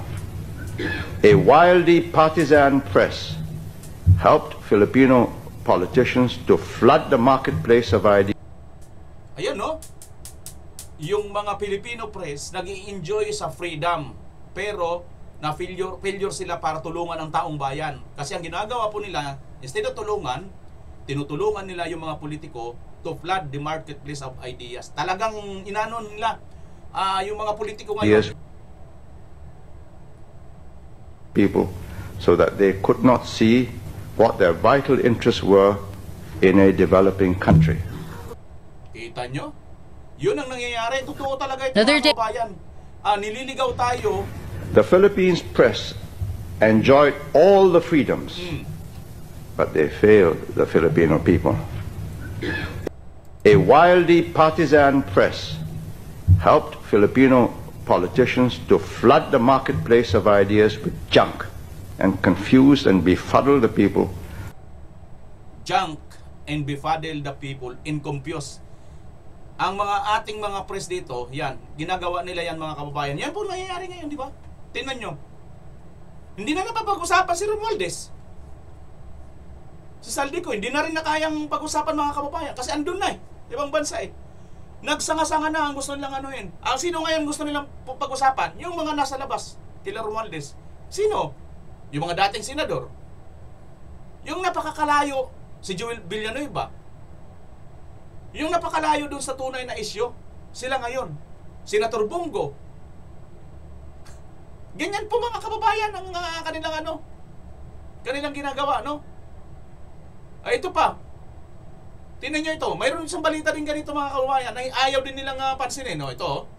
A wildly partisan press helped Filipino politicians to flood the marketplace of ideas. Ayan, no? Yung mga Filipino press nag-i-enjoy sa freedom, pero na failure sila para tulungan ang taong bayan. Kasi ang ginagawa po nila, instead of tulungan, tinutulungan nila yung mga politiko to flood the marketplace of ideas. Talagang inanon nila yung mga politiko ngayon. People, so that they could not see what their vital interests were in a developing country. Kita nyo? Yun ang nangyayari. Totoo talaga ito mga kabayan. Nililigaw tayo. The Philippines press enjoyed all the freedoms, but they failed the Filipino people. A wildly partisan press helped Filipino politicians to flood the marketplace of ideas with junk and confuse and befuddle the people. Junk and befuddle the people and confuse. Ang mga ating mga press dito, yan, ginagawa nila yan mga kababayan. Yan po nangyayari ngayon, di ba? Tingnan nyo. Hindi na napapag-usapan si Romualdez. Si Saldico, hindi na rin na kayang pag-usapan mga kababayan. Kasi andun na eh. Ibang bansa eh. Nagsanga-sanga na ang gusto nilang anuhin. Sino ngayon gusto nilang pag-usapan? Yung mga nasa labas, kila Romualdez. Sino? Yung mga dating senador. Yung napakakalayo, si Joel Villanueva. Yung napakalayo dun sa tunay na isyo, sila ngayon. Senator Bongo. Ganyan po mga kababayan ang kanilang ginagawa, no? Ay, ito pa. Tingnan nyo ito. Mayroon isang balita din ganito mga kababayan na ayaw din nilang pansinin, no? Ito,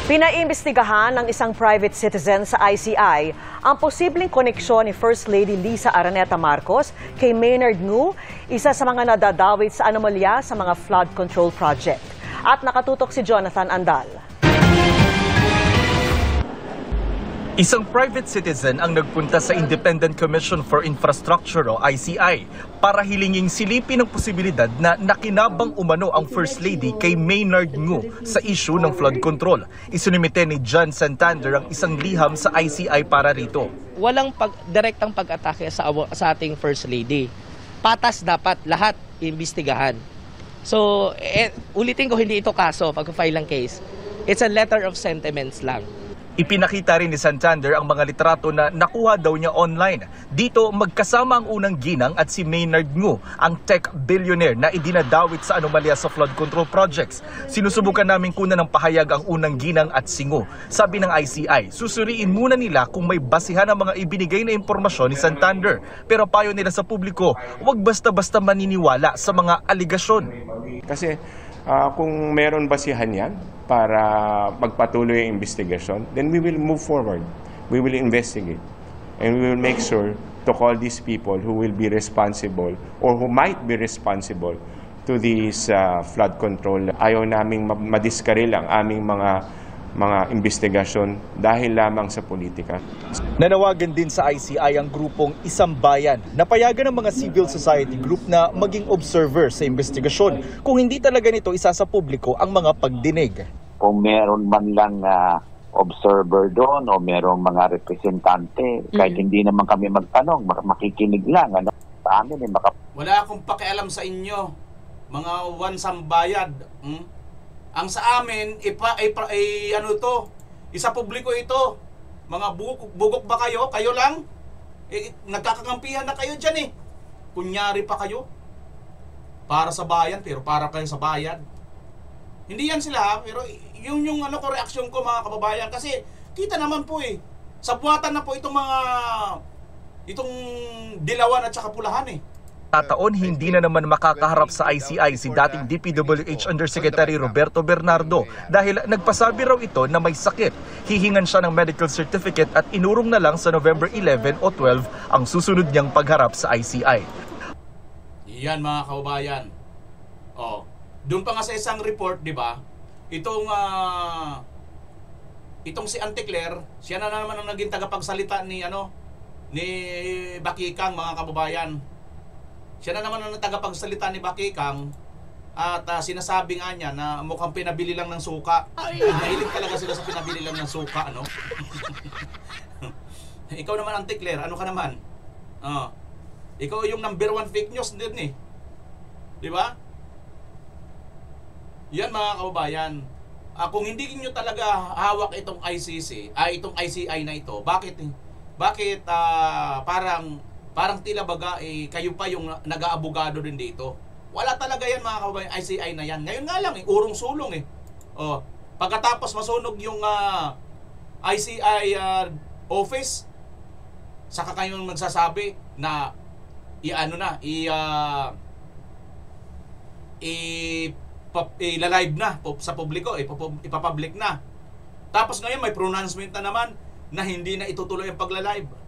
Pinaimbestigahan ng isang private citizen sa ICI ang posibleng koneksyon ni First Lady Lisa Araneta Marcos kay Maynard Ngu, isa sa mga nadadawit sa anomalya sa mga flood control project. At nakatutok si Jonathan Andal. Isang private citizen ang nagpunta sa Independent Commission for Infrastructure o ICI para hilinging silipin ang posibilidad na nakinabang umano ang First Lady kay Maynard Ngu sa issue ng flood control. Isinumite ni John Santander ang isang liham sa ICI para rito. Walang direktang pag-atake sa ating First Lady. Patas dapat lahat imbestigahan. So, ulitin ko, hindi ito kaso pag-file ng case. It's a letter of sentiments lang. Ipinakita rin ni Santander ang mga litrato na nakuha daw niya online. Dito magkasama ang unang ginang at si Maynard Ngu, ang tech billionaire na idinadawit sa anomalya sa flood control projects. Sinusubukan namin kunan ng pahayag ang unang ginang at si Ngu. Sabi ng ICI, susuriin muna nila kung may basihan ang mga ibinigay na impormasyon ni Santander. Pero payo nila sa publiko, huwag basta-basta maniniwala sa mga aligasyon. Kasi kung meron basihan yan para magpatuloy ang investigasyon, then we will move forward. We will investigate. And we will make sure to call these people who will be responsible or who might be responsible to this flood control. Ayaw naming madiskaril ang aming mga investigasyon dahil lamang sa politika. Nanawagan din sa ICI ang grupong Isang Bayan na payagan ng mga civil society group na maging observer sa investigasyon kung hindi talaga nito isa sa publiko ang mga pagdinig. Kung meron man lang observer doon o merong mga representante, kahit hindi naman kami magtanong, makikinig lang. Ano? Sa amin, wala akong pakialam sa inyo, mga wansambayad. Ang sa amin, ano to, isa publiko ito. Mga bugok ba kayo? Kayo lang? Nagkakakampihan na kayo dyan eh. Kunyari pa kayo. Para sa bayan, pero para kayo sa bayan. Hindi yan sila, pero yung ano ko, reaksyon ko mga kababayan. Kasi kita naman po eh. Sa buwatan na po itong dilawan at saka pulahan eh. Taon hindi na naman makakaharap sa ICI si dating DPWH Undersecretary Roberto Bernardo dahil nagpasabi raw ito na may sakit. Hihingan siya ng medical certificate at inurong na lang sa November 11 o 12 ang susunod niyang pagharap sa ICI. Yan mga kababayan. Doon pa nga sa isang report, di ba? Itong si Auntie Claire, siya na naman ang naging tagapagsalita ni Bakikang, mga kababayan. Siya na naman ang tagapagsalita ni Bakikang at sinasabi nga niya na mukhang pinabili lang ng suka. Mahilig talaga sila sa pinabili lang ng suka, ano? Ikaw naman, Auntie Claire, ano ka naman? Ikaw yung number 1 fake news din eh. Di ba? Yan mga kababayan. Kung hindi niyo talaga hawak itong itong ICI na ito, bakit parang tila baga kayo pa yung nag-aabogado din dito. Wala talaga yan mga kababayan, ICI na yan. Ngayon nga lang urong sulong eh. Pagkatapos masunog yung ICI office, saka kayo magsasabi na ilalive na sa publiko, ipapublic na. Tapos ngayon may pronouncement na naman na hindi na itutuloy ang pagla-live.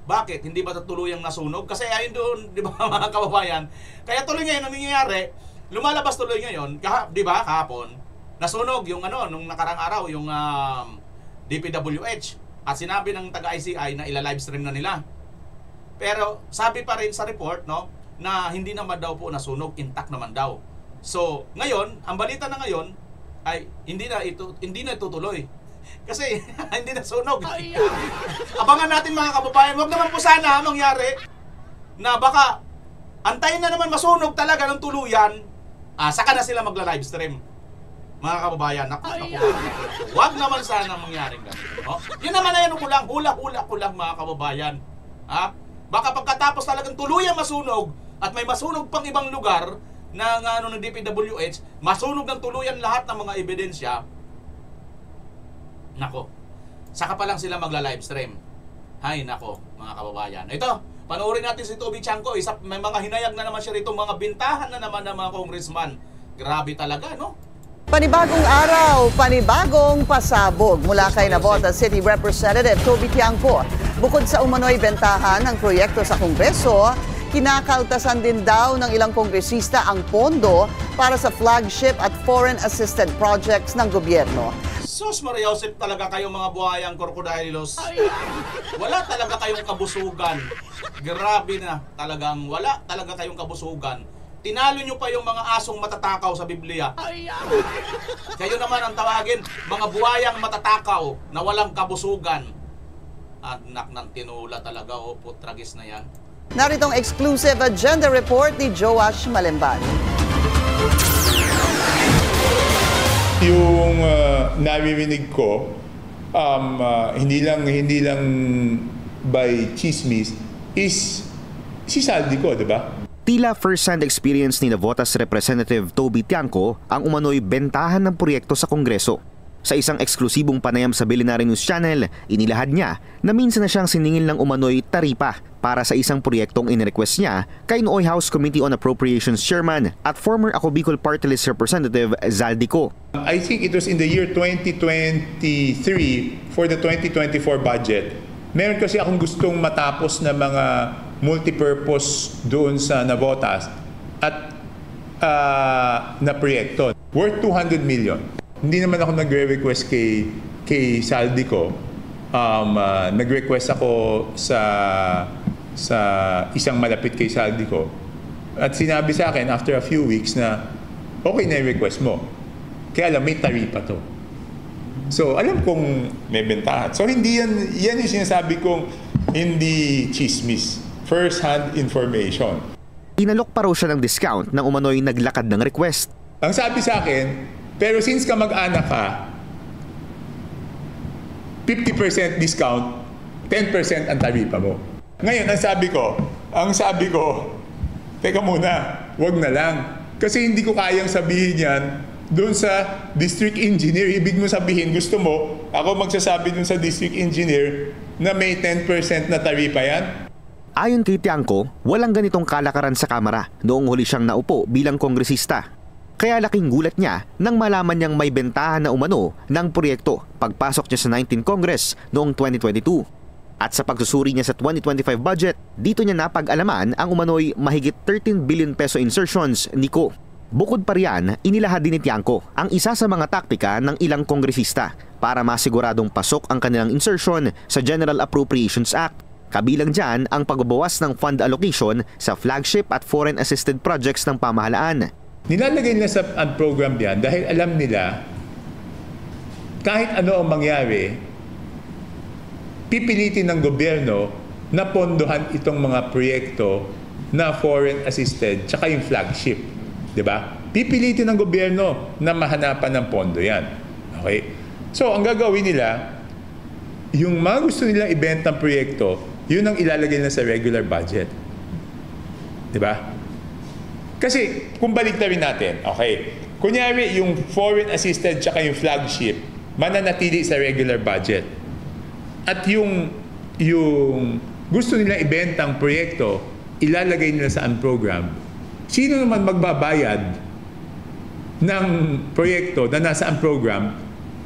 Bakit? Hindi ba tuluyang nasunog? Kasi ayun doon, di ba mga kababayan? Kaya tuloy ngayon ang nangyayari, lumalabas tuloy ngayon, di ba, kahapon, nasunog yung nung nakarang araw, yung DPWH. At sinabi ng taga-ICI na ila-live stream na nila. Pero sabi pa rin sa report, no, na hindi naman daw po nasunog, intact naman daw. So, ngayon, ang balita na ngayon ay hindi na itutuloy. Kasi hindi na sunog. Abangan natin mga kababayan. Huwag naman po sana mangyari na baka antayin na naman masunog talaga ng tuluyan, saka na sila magla-live stream. Mga kababayan, huwag naman sana mangyari ganun. Yun naman na yan hula-hula ko lang mga kababayan. Baka pagkatapos talagang tuluyan masunog at may masunog pang ibang lugar ng DPWH, masunog ng tuluyan lahat ng mga ebidensya. Nako, saka pa lang sila magla-live stream. Hay nako, mga kababayan. Ito, panoorin natin si Toby Chanco. May mga hinayag na naman siya rito, mga bintahan na naman ng mga congressman. Grabe talaga, no? Panibagong araw, panibagong pasabog mula kay Navotas City Representative Toby Chanco. Bukod sa umano'y bentahan ng proyekto sa Kongreso, kinakaltasan din daw ng ilang kongresista ang pondo para sa flagship at foreign assisted projects ng gobyerno. Sus Maria Josep, talaga kayong mga buhayang krokodilos. Wala talaga kayong kabusugan. Grabe na, talagang wala talaga kayong kabusugan. Tinalo nyo pa yung mga asong matatakaw sa Biblia. Kayo naman ang tawagin, mga buhayang matatakaw na walang kabusugan. Anak ng tinula talaga, putragis na yan. Naritong exclusive agenda report ni Joash Malemban. Yung naririnig ko hindi lang by chismis is si Saldico, di ba? Tila first-hand experience ni Navotas Representative Toby Tiangco ang umano'y bentahan ng proyekto sa Kongreso. Sa isang eksklusibong panayam sa Billionaire News Channel, inilahad niya na minsan na siyang siningil ng umano'y taripa para sa isang proyektong in-request niya kay nooy House Committee on Appropriations Chairman at former Ako Bicol Party List Representative Zaldico. I think it was in the year 2023 for the 2024 budget. Meron kasi akong gustong matapos na mga multipurpose doon sa Navotas at na proyekto worth 200 million. Hindi naman ako nagre-request kay Saldico. Nag-request ako sa isang malapit kay Saldico. At sinabi sa akin after a few weeks na okay na yung request mo. Kaya alam, may taripa to. So, alam kong may bentahan. So, hindi yan yung sinasabi kong hindi chismis. First-hand information. Inalok pa raw siya ng discount nang umano'y naglakad ng request. Ang sabi sa akin, pero since ka mag-anak ka, 50% discount, 10% ang taripa mo. Ngayon, ang sabi ko, teka muna, wag na lang. Kasi hindi ko kayang sabihin yan doon sa district engineer. Ibig mo sabihin, gusto mo, ako magsasabi doon sa district engineer na may 10% na taripa yan? Ayon kay Tiangco, walang ganitong kalakaran sa Kamara noong huli siyang naupo bilang kongresista. Kaya laking gulat niya nang malaman niyang may bentahan na umano ng proyekto pagpasok niya sa 19th Congress noong 2022. At sa pagsusuri niya sa 2025 budget, dito niya napag-alaman ang umano'y mahigit 13 billion peso insertions ni Ko. Bukod pa riyan, inilahad din ni Tiangco ang isa sa mga taktika ng ilang kongresista para masiguradong pasok ang kanilang insertion sa General Appropriations Act. Kabilang dyan ang pagbabawas ng fund allocation sa flagship at foreign assisted projects ng pamahalaan. Nilalagay nila sa program yan dahil alam nila kahit ano ang mangyari, pipilitin ng gobyerno na pondohan itong mga proyekto na foreign assisted tsaka yung flagship. Diba? Pipilitin ng gobyerno na mahanapan ng pondo yan. Okay? So, ang gagawin nila, yung mga gusto nilang ibenta ng proyekto, yun ang ilalagay na sa regular budget. Diba? Kasi, kung baliktarin natin, okay, kunyari yung foreign assisted tsaka yung flagship, mananatili sa regular budget. At yung gusto nilang ibentang proyekto, ilalagay nila sa program. Sino naman magbabayad ng proyekto na nasa program,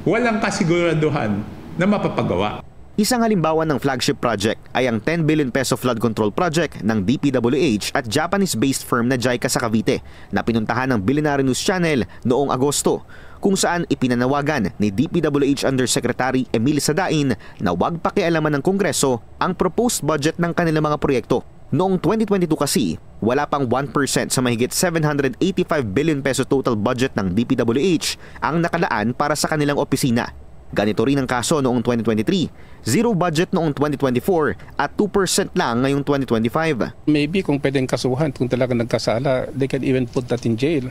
walang kasiguraduhan na mapapagawa. Isang halimbawa ng flagship project ay ang 10 billion peso flood control project ng DPWH at Japanese-based firm na JICA sa Cavite na pinuntahan ng Billionaire News Channel noong Agosto, kung saan ipinanawagan ni DPWH Undersecretary Emil Sadain na huwag pakialaman ng Kongreso ang proposed budget ng kanilang mga proyekto. Noong 2022 kasi, wala pang 1% sa mahigit 785 billion peso total budget ng DPWH ang nakalaan para sa kanilang opisina. Ganito rin ang kaso noong 2023, zero budget noong 2024 at 2% lang ngayong 2025. Maybe kung pwedeng kasuhan, kung talaga nagkasala, they can even put that in jail.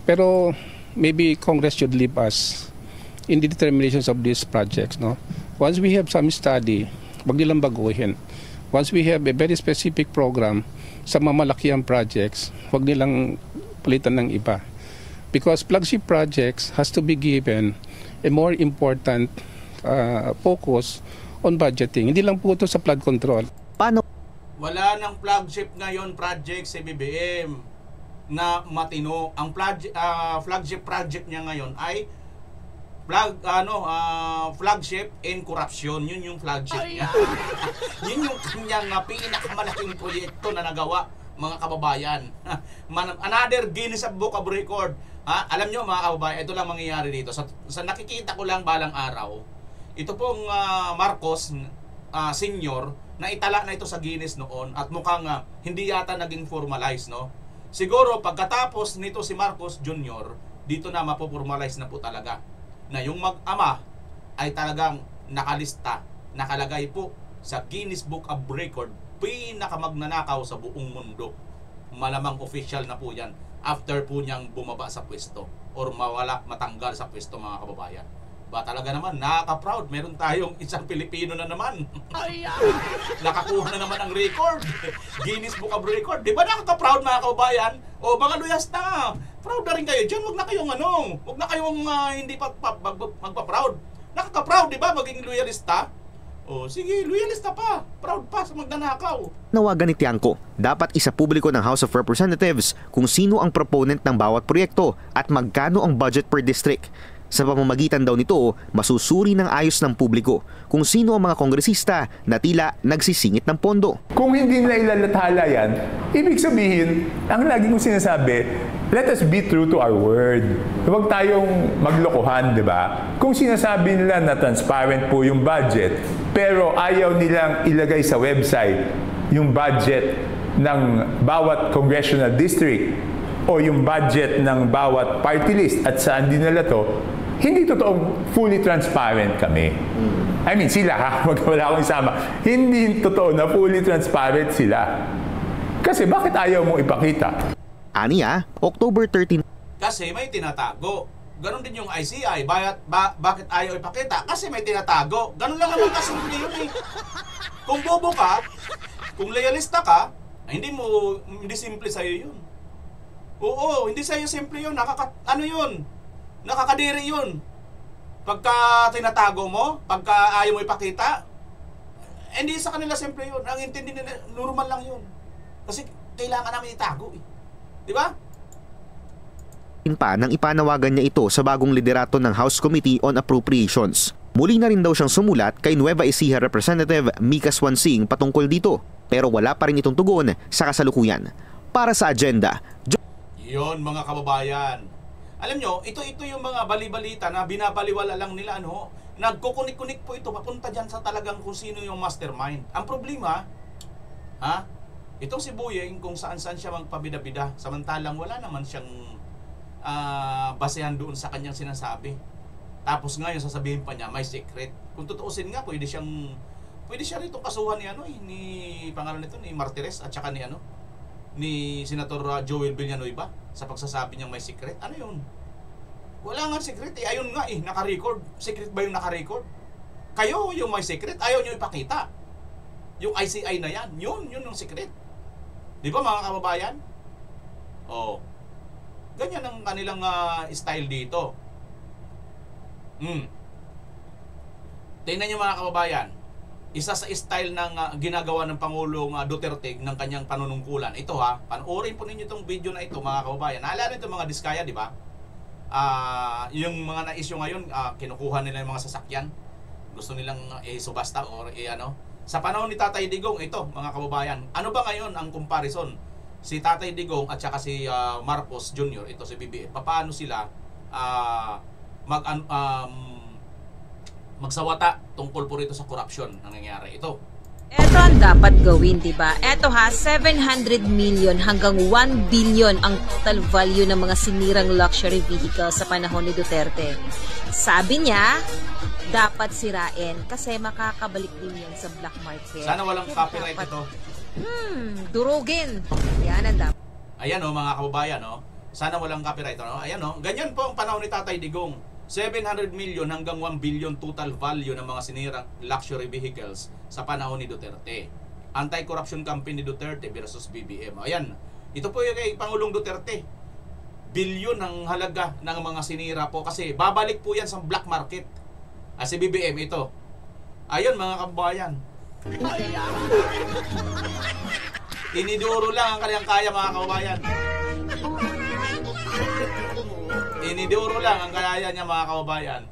Pero maybe Congress should leave us in the determinations of these projects. No? Once we have some study, wag nilang baguhin. Once we have a very specific program sa mamalakiang projects, wag nilang palitan ng iba. Because flagship projects has to be given a more important focus on budgeting. Hindi lang po ito sa flood control. Paano? Wala ng flagship ngayon project sa BBM na matino. Ang flagship project niya ngayon ay flagship in corruption. Yun yung flagship niya. Yun yung kanyang pinakamalaking proyekto na nagawa, mga kababayan. Another Guinness Book of Record. Alam nyo mga kababayan, ito lang mangyayari dito. Sa nakikita ko lang balang araw, ito pong Marcos Senior, na itala na ito sa Guinness noon at mukhang hindi yata naging formalized, no? Siguro pagkatapos nito si Marcos Jr., dito na mapoformalize na po talaga na yung mag-ama ay talagang nakalista, nakalagay po sa Guinness Book of Record, pinakamagnanakaw sa buong mundo. Malamang official na po yan after po niyang bumaba sa pwesto or matanggal sa pwesto, mga kababayan. Ba talaga naman, nakaka-proud. Meron tayong isang Pilipino na naman. Nakakuha na naman ang record. Guinness Book of Record. Di ba nakaka-proud mga kababayan? O mga luyas na. Proud na rin kayo dyan. Huwag na kayong huwag na kayong hindi magpa-proud. Nakaka-proud, di ba? Maging loyalista. O sige, loyalista pa. Proud pa sa magnanakaw. Nawagan ni Tiangco, dapat isa publiko ng House of Representatives kung sino ang proponent ng bawat proyekto at magkano ang budget per district. Sa pamamagitan daw nito, masusuri ng ayos ng publiko kung sino ang mga kongresista na tila nagsisingit ng pondo. Kung hindi nila ilalathala yan, ibig sabihin, ang lagi kong sinasabi, let us be true to our word. Huwag tayong maglokohan, di ba? Kung sinasabi nila na transparent po yung budget, pero ayaw nilang ilagay sa website yung budget ng bawat congressional district o yung budget ng bawat party list at saan din nila to, hindi totoong fully transparent kami. I mean, sila ha, wala akong isama. Hindi totoo na fully transparent sila. Kasi bakit ayaw mong ipakita? Aniya, October 13. Kasi may tinatago. Ganon din yung ICI. Bakit ayaw ipakita? Kasi may tinatago. Ganon lang naman kasimple yun eh. Kung bobo ka, kung loyalista ka, hindi simple sa'yo yun. Oo, hindi sa'yo simple yun. Yun? Nakakadiri yun. Pagka tinatago mo, pagka ayaw mo ipakita, hindi sa kanila simple yun. Ang intindi nila, normal lang yun. Kasi kailangan namin itago eh. Di ba? Pa nang ipanawagan niya ito sa bagong liderato ng House Committee on Appropriations. Muli na rin daw siyang sumulat kay Nueva Ecija Representative Mika Swansing patungkol dito, pero wala pa rin itong tugon sa kasalukuyan. Para sa agenda, yon mga kababayan. Alam nyo, ito yung mga bali-balita na binabaliwala lang nila, nagkukunik-kunik po ito, papunta dyan sa talagang kung sino yung mastermind. Ang problema, itong si Buyeng kung saan-saan siya magpabida-bida, samantalang wala naman siyang basehan doon sa kanyang sinasabi. Tapos ngayon sasabihin pa niya, may secret. Kung tutuusin nga, pwede siya rito kasuhan ni pangalan nito, ni Martires at saka ni Senator Joel Villanueva sa pagsasabi niyang may secret. Ano yun? Wala nga secret eh. Ayun nga eh, naka-record. Secret ba yung naka-record? Kayo yung may secret, ayaw niyo ipakita. Yung ICI na yan, yun yung secret. Di ba mga kababayan? Oh. Ganyan ang kanilang style dito. Tingnan niyo mga kababayan. Isa sa style ng ginagawa ng Pangulong Duterte ng kanyang panunungkulan. Ito panoorin po ninyo itong video na ito mga kababayan. Naalala ito mga diskaya, di ba? Yung mga na-issue ngayon, kinukuha nila yung mga sasakyan. Gusto nilang subasta or Sa panahon ni Tatay Digong, ito mga kababayan. Ano ba ngayon ang comparison? Si Tatay Digong at saka si Marcos Jr., ito si BBM. Paano sila magsawata tungkol po rito sa corruption na nangyayari ito. Ito ang dapat gawin, di ba? Ito 700 million hanggang 1 billion ang total value ng mga sinirang luxury vehicle sa panahon ni Duterte. Sabi niya, dapat sirain kasi makakabalik din yan sa black market. Sana walang copyright ito. Durugin. Yan ang dapat. Ayan mga kababayan, sana walang copyright. Ayan ganyan po ang panahon ni Tatay Digong. 700 million hanggang 1 billion total value ng mga sinirang luxury vehicles sa panahon ni Duterte. Anti-corruption campaign ni Duterte versus BBM. Ayan, ito po yung kay Pangulong Duterte. Bilyon ang halaga ng mga sinira po kasi babalik po yan sa black market. Si BBM ito. Ayun mga kababayan. Iniduro lang ang kanyang kaya mga kababayan. Iniduro lang ang kaya niya mga kababayan.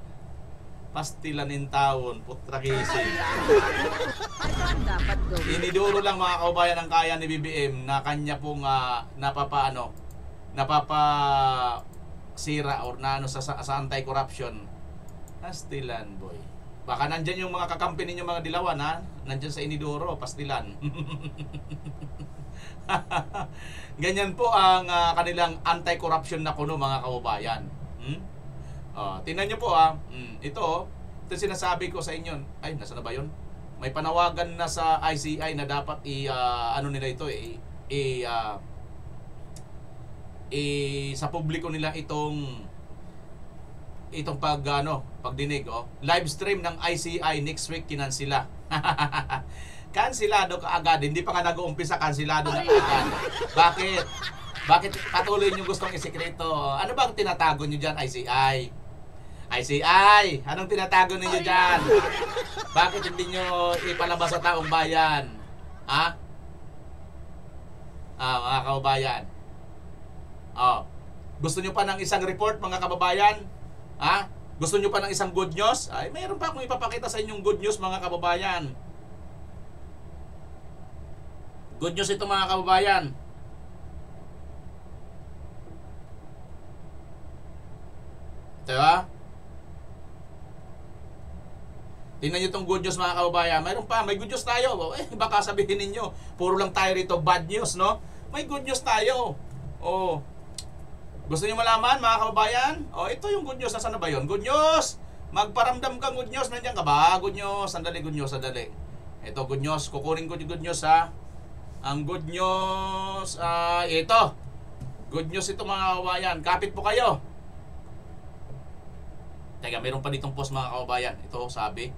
Pastilan in taon, putra kisig. Iniduro lang mga kababayan ang kaya ni BBM na kanya pong napapasira or sa anti-corruption. Pastilan boy. Baka nandyan yung mga kakampi ninyo mga dilawan nandyan sa Iniduro, pastilan. Ganyan po ang kanilang anti-corruption na kuno mga kababayan. Tingnan nyo po ito sinasabi ko sa inyo. Ay, nasa na ba yun? May panawagan na sa ICI na dapat nila ito sa publiko nila itong itong pagdinig, live stream ng ICI next week kinansila. Kansilado kaagad, hindi pa nga nag-uumpisa, kansilado na kaagad. Bakit? Bakit patuloy nyo gustong isikreto? Ano bang tinatago nyo dyan, ICI? ICI, anong tinatago ninyo dyan? Bakit hindi nyo ipalabas sa taong bayan? Ha? Mga kababayan. Gusto nyo pa ng isang report, mga kababayan? Ha? Gusto nyo pa ng isang good news? Ay, mayroon pa akong ipapakita sa inyong good news, mga kababayan. Good news ito, mga kababayan. Diba? Tingnan nyo itong good news, mga kababayan. Mayroon pa, may good news tayo. Baka sabihin ninyo, puro lang tayo rito bad news, no? May good news tayo. Gusto nyo malaman, mga kababayan? Ito yung good news. Nasaan na ba yun? Good news! Magparamdam ka, good news. Nandiyan ka ba? Good news. Sandali, good news. Sandali. Ito, good news. Kukunin ko yung good news, ha? Ang good news, ito. Good news ito, mga kababayan. Kapit po kayo. Teka, meron pa ditong post, mga kababayan. Ito, sabi.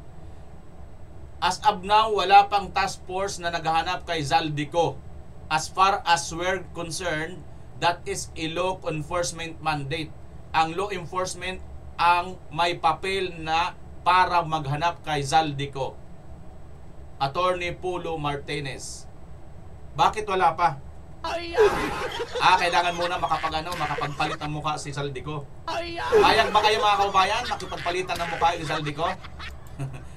As of now, wala pang task force na naghahanap kay Zaldico. As far as we're concerned, that is a law enforcement mandate. Ang law enforcement ang may papel na para maghanap kay Zaldico. Attorney Pulo Martinez. Bakit wala pa? Kailangan muna makapagpalit ng mukha si Zaldico. Payag ba kayo, mga kababayan, makipagpalitan ng mukha si Zaldico?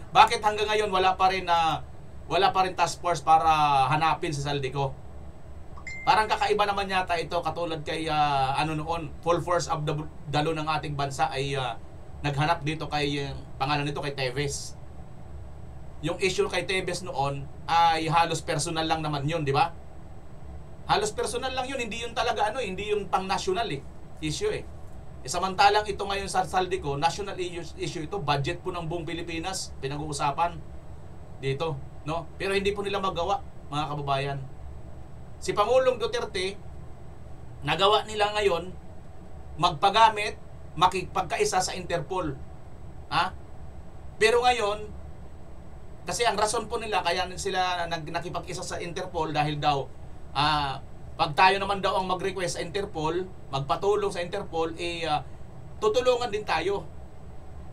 Bakit hanggang ngayon wala pa rin task force para hanapin si Zaldico? Parang kakaiba naman yata ito, katulad kay noon, full force of the dalo ng ating bansa ay naghanap dito kay pangalan nito kay Teves. Yung issue kay Teves noon ay halos personal lang naman yun, di ba? Halos personal lang yun, hindi yun talaga hindi yun pang national issue . Samantalang ito ngayon sa Zaldico, national issue ito, budget po ng buong Pilipinas, pinag-uusapan dito, no? Pero hindi po nila magawa, mga kababayan. Si Pangulong Duterte, nagawa nila ngayon magpagamit, makipagkaisa sa Interpol. Pero ngayon, kasi ang rason po nila kaya sila nakipag-isa sa Interpol dahil daw pag tayo naman daw ang mag-request sa Interpol, magpatulong sa Interpol, tutulungan din tayo.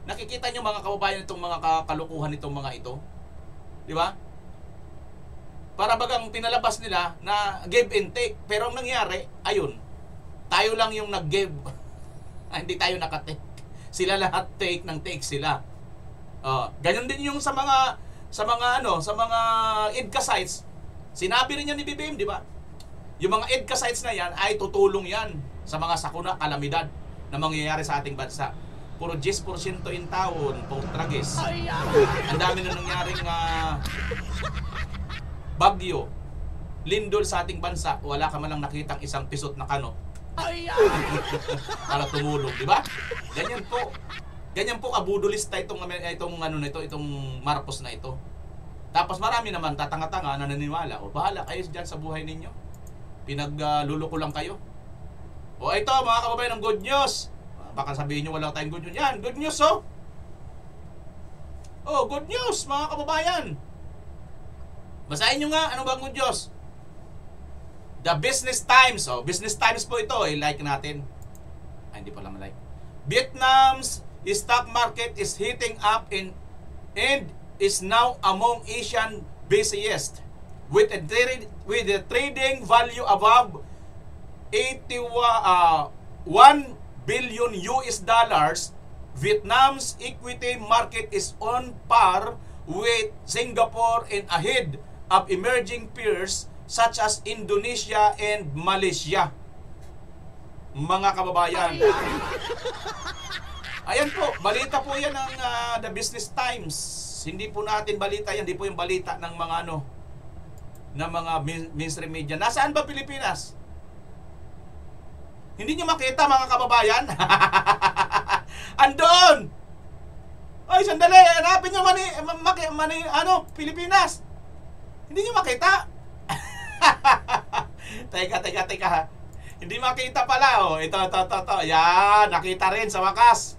Nakikita nyo, mga kababayan, itong mga kalukuhan itong mga ito, di ba? Para bagang pinalabas nila na give and take. Pero ang nangyari, ayun, tayo lang yung nag-give. Hindi tayo nakatake. Sila lahat take sila. Ganyan din yung sa mga EDCA sites. Sinabi rin yan ni BBM, di ba? Yung mga EDCA sites na yan ay tutulong yan sa mga sakuna, kalamidad na mangyayari sa ating bansa. Puro 10% in taon, tragis. Ang dami na nangyaring bagyo, lindol sa ating bansa, wala ka man lang nakitang isang pisot na kano para tumulong, di ba? Ganyan po kabudulista itong Marcos na ito. Tapos marami naman tatanga-tanga na naniniwala, bahala kayo dyan sa buhay ninyo, pinagluluko lang kayo. Ito, mga kababayan, ng good news. Baka sabihin nyo wala tayong good news. Yan, good news, good news, mga kababayan. Basahin nyo nga, ano bang good news? The Business Times. Business Times po ito, like natin. Hindi pala malike. Vietnam's stock market is heating up and is now among Asian busiest with a trading value above 1 billion US dollars. Vietnam's equity market is on par with Singapore and ahead of emerging peers such as Indonesia and Malaysia. Mga kababayan, ayan po, balita po yan ng The Business Times. Hindi po natin balita yan, hindi po yung balita ng mga ng mga mainstream media. Nasaan ba Pilipinas? Hindi nyo makita, mga kababayan? Andun! Ay, sandali, hanapin nyo Pilipinas. Hindi nyo makita. Teka. Hindi makita pala, Ito. Yan, nakita rin sa wakas.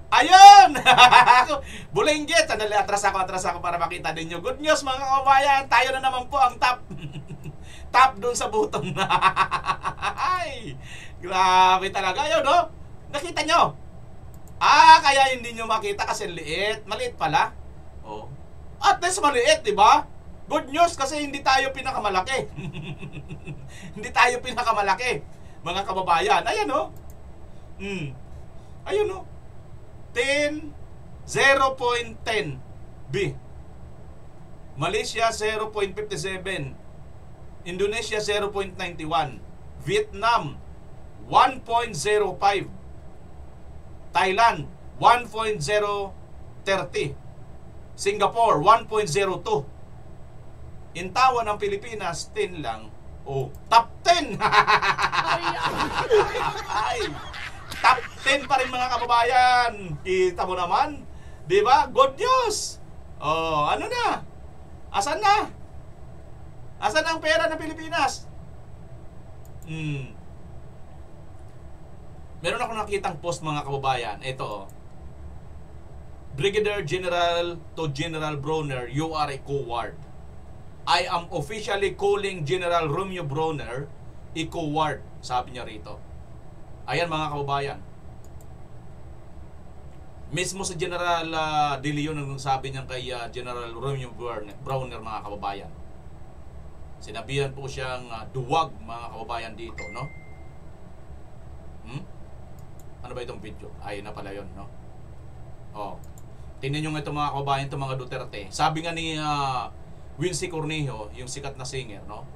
Ayun! Bulinggit! Sandali, atras ako para makita ninyo. Good news mga kababayan, tayo na naman po ang top. Top dun sa button. Ay, grabe talaga yun, no? Nakita nyo? Kaya hindi nyo makita kasi liit. Maliit pala. Oh. At least maliit, di ba? Good news kasi hindi tayo pinakamalaki. Hindi tayo pinakamalaki, mga kababayan. Ayan, no? Ayun, no? 0.10 B. Malaysia 0.57, Indonesia 0.91, Vietnam 1.05, Thailand 1.030, Singapore 1.02. Intawan ng Pilipinas 10 lang. Oh, top 10. Ay. Top 10 pa rin mga kababayan. Kita mo naman, 'di ba? Good news. Oh, ano na? Asan na? Asan ang pera ng Pilipinas? Meron ako nakitang post mga kababayan. Ito. Brigadier General to General Bronner, you are a coward. I am officially calling General Romeo Bronner a coward, sabi niya rito. Ayan mga kababayan. Mismo si General De Leon nung sabi niya kay General Romeo Bronner mga kababayan. Sinabihan po siyang duwag mga kababayan dito, no? Ano ba itong video? Ay, na pala yun, no? Oh. Tingnan nyo nga itong mga kababayan, itong mga Duterte. Sabi nga ni Wincy Cornejo, yung sikat na singer, no?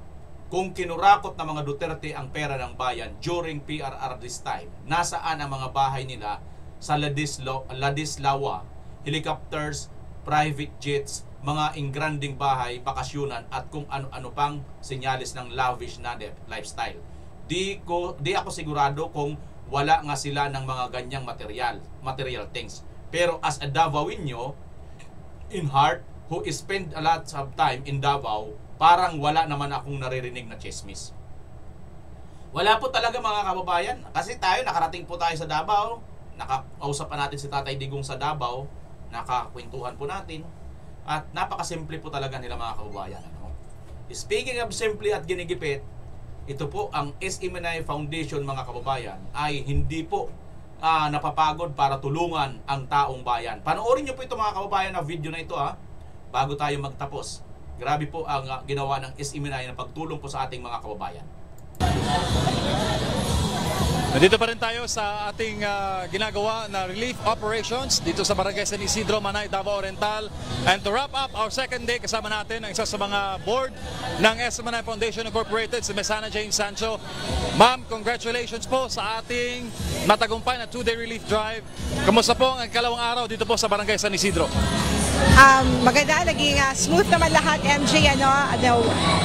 Kung kinurakot ng mga Duterte ang pera ng bayan during PRR this time, nasaan ang mga bahay nila sa Ladislawa, helicopters, private jets, mga ingranding bahay, bakasyunan at kung ano-ano pang senyalis ng lavish na lifestyle. Di ako sigurado kung wala nga sila ng mga ganyang material things. Pero as a Davaoenyo in heart who spend a lot of time in Davao, parang wala naman akong naririnig na chismis. Wala po talaga mga kababayan. Kasi tayo, nakarating po tayo sa Davao. Nakausap pa natin si Tatay Digong sa Davao. Nakakwentuhan po natin. At napakasimple po talaga nila mga kababayan. Ano? Speaking of simple at ginigipit, ito po ang SMNI Foundation mga kababayan ay hindi po napapagod para tulungan ang taong bayan. Panoorin nyo po ito mga kababayan na video na ito bago tayo magtapos. Grabe po ang ginawa ng SMNI na pagtulong po sa ating mga kababayan. Nandito pa rin tayo sa ating ginagawa na relief operations dito sa Barangay San Isidro, Manay, Davao Oriental. And to wrap up our second day, kasama natin ang isa sa mga board ng SMNI Foundation Incorporated, si Mesana Jane Sancho. Ma'am, congratulations po sa ating matagumpay na 2-day relief drive. Kamusta po ang kalawang araw dito po sa Barangay San Isidro? Maganda, naging smooth naman lahat, MJ.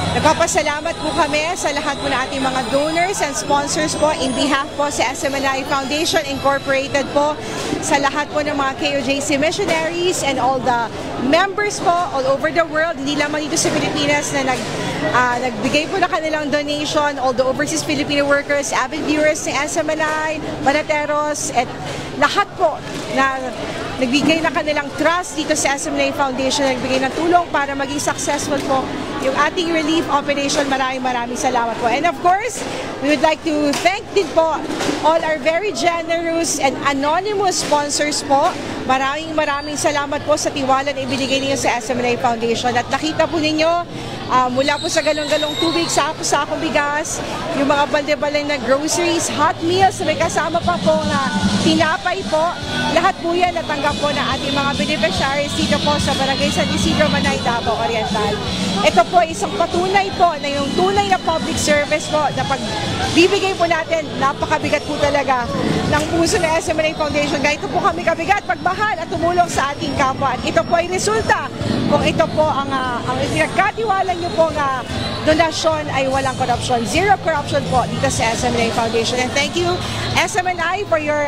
Nagpapasalamat po kami sa lahat po na ating mga donors and sponsors po in behalf po sa SMNI Foundation Incorporated po, sa lahat po ng mga KOJC missionaries and all the members po all over the world, hindi lamang dito sa Pilipinas na nagbigay po na kanilang donation, all the overseas Filipino workers, avid viewers ng SMNI, Banateros, at lahat po na nagbigay na kanilang trust dito sa SMNI Foundation, nagbigay ng tulong para maging successful po yung ating relief operation. Maraming salamat po. And of course, we would like to thank din po all our very generous and anonymous sponsors po. Maraming salamat po sa tiwala na ibinigay niyo sa SMNI Foundation. At nakita po ninyo, mula po sa galong-galong tubig, sakong bigas, yung mga balde-balde na groceries, hot meals, may kasama pa po na tinapay po. Lahat po yan natanggap po na ating mga beneficiaries dito po sa Barangay San Isidro, Manay, Davao Oriental. Ito po isang patunay po na yung tunay na public service po na pagbibigay po natin, napakabigat po talaga ng puso ng SMNI Foundation. Ganito po kami kabigat, pagmahal at tumulong sa ating kapwa. At ito po ay resulta kung ito po ang pinagkatiwala nyo po nga donasyon ay walang corruption. Zero corruption po dito sa SMNI Foundation. And thank you SMNI for your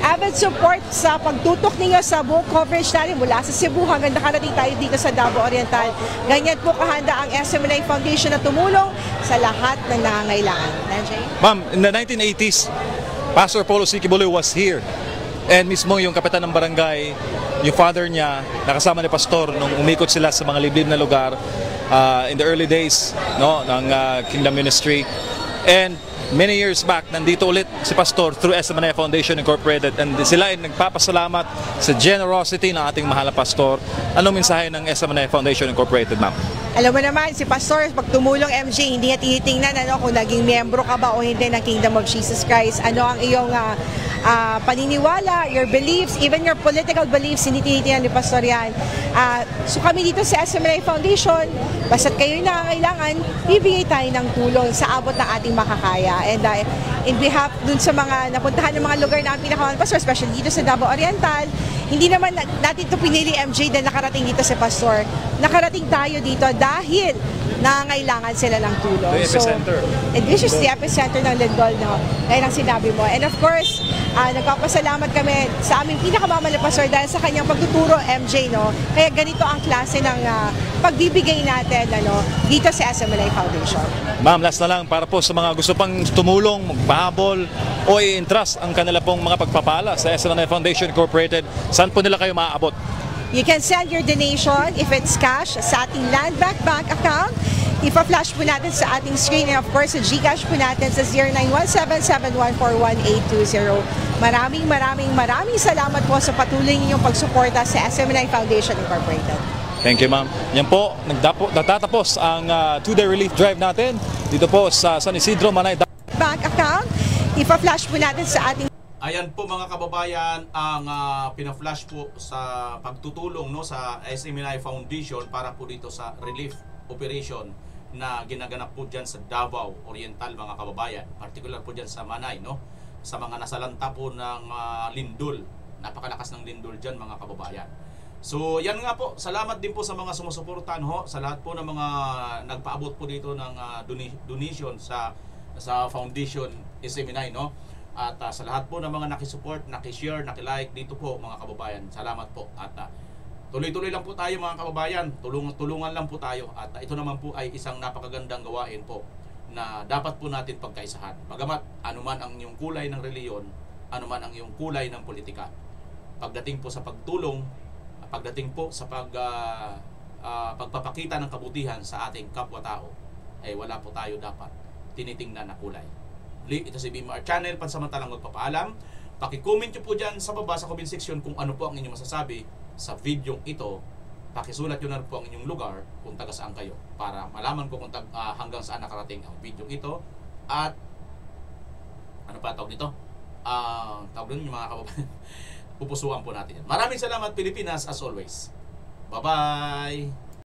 avid support sa pagtutok ninyo sa buong coverage natin mula sa Cebu hanggang nakarating tayo dito sa Davao Oriental. Ganyan po kahanda ang SMNI Foundation na tumulong sa lahat ng nangangailangan. Ma'am, in the 1980s, Pastor Polo C. Kibuloy was here And mismo yung kapitan ng barangay, yung father niya, nakasama ni pastor nung umikot sila sa mga liblib na lugar in the early days, no, ng Kingdom Ministry. And many years back, nandito ulit si pastor through SMNI Foundation Incorporated, and sila ay nagpapasalamat sa generosity ng ating mahal na pastor. Anong mensahe ng SMNI Foundation Incorporated, ma'am? Alam mo naman, si Pastor, pag tumulong MJ, hindi niya tinitingnan kung naging miyembro ka ba o hindi ng Kingdom of Jesus Christ. Ano ang iyong paniniwala, your beliefs, even your political beliefs, hindi tinitingnan ni Pastor yan. So kami dito sa SMNI Foundation, basta't kayo nangangailangan, bibigay tayo ng tulong sa abot ng ating makakaya. And in behalf dun sa mga napuntahan ng mga lugar na ang pinakawan Pastor, especially dito sa Davao Oriental, hindi naman natin ito pinili MJ na nakarating dito si Pastor. Nakarating tayo dito dahil nangangailangan sila ng tulong. The epicenter. And this is the epicenter ng Lindol, no? Gaya ng sinabi mo. And of course, nagpapasalamat kami sa aming pinakamamahal na pastor dahil sa kanyang pagtuturo, MJ, no? Kaya ganito ang klase ng pagbibigay natin, dito sa SMNI Foundation. Ma'am, last na lang, para po sa mga gusto pang tumulong, magpahabol, o i-entrust ang kanila pong mga pagpapala sa SMNI Foundation Incorporated, saan po nila kayo maaabot? You can send your donation, if it's cash, sa ating Land Bank account. Ipa-flash po natin sa ating screen, and of course, sa GCash po natin sa 0917-714-1820. Maraming salamat po sa patuloy ninyong pagsuporta sa SMNI Foundation Incorporated. Thank you, ma'am. Yan po, natatapos ang two-day relief drive natin dito po sa San Isidro, Manay. Bank account, ipa-flash po natin sa ating... Ayan po mga kababayan ang pina-flash po sa pagtutulong sa SMNI Foundation para po dito sa relief operation na ginaganap po dyan sa Davao Oriental, mga kababayan. Particular po dyan sa Manay, sa mga nasalanta po ng lindol. Napakalakas ng lindol dyan, mga kababayan. So yan nga po, salamat din po sa mga sumusuportahan sa lahat po ng mga nagpaabot po dito ng donation sa Foundation SMNI, At sa lahat po ng mga nakisupport, nakishare, nakilike dito po, mga kababayan. Salamat po. At tuloy-tuloy lang po tayo, mga kababayan. Tulungan lang po tayo. At ito naman po ay isang napakagandang gawain po na dapat po natin pagkaisahan. Bagamat anuman ang iyong kulay ng reliyon, anuman ang iyong kulay ng politika. Pagdating po sa pagtulong, pagdating po sa pagpapakita ng kabutihan sa ating kapwa-tao, ay wala po tayo dapat tinitingnan na kulay. Ito si BMR Channel, pansamantalang magpapaalam. Paki-comment nyo po dyan sa baba sa comment section kung ano po ang inyong masasabi sa video ito. Pakisulat nyo na po ang inyong lugar kung taga saan kayo para malaman ko kung hanggang saan nakarating ang video ito. At ano pa tawag nito? Tawag din yung mga kababayan. Pupusuan po natin yan. Maraming salamat, Pilipinas, as always. Bye-bye!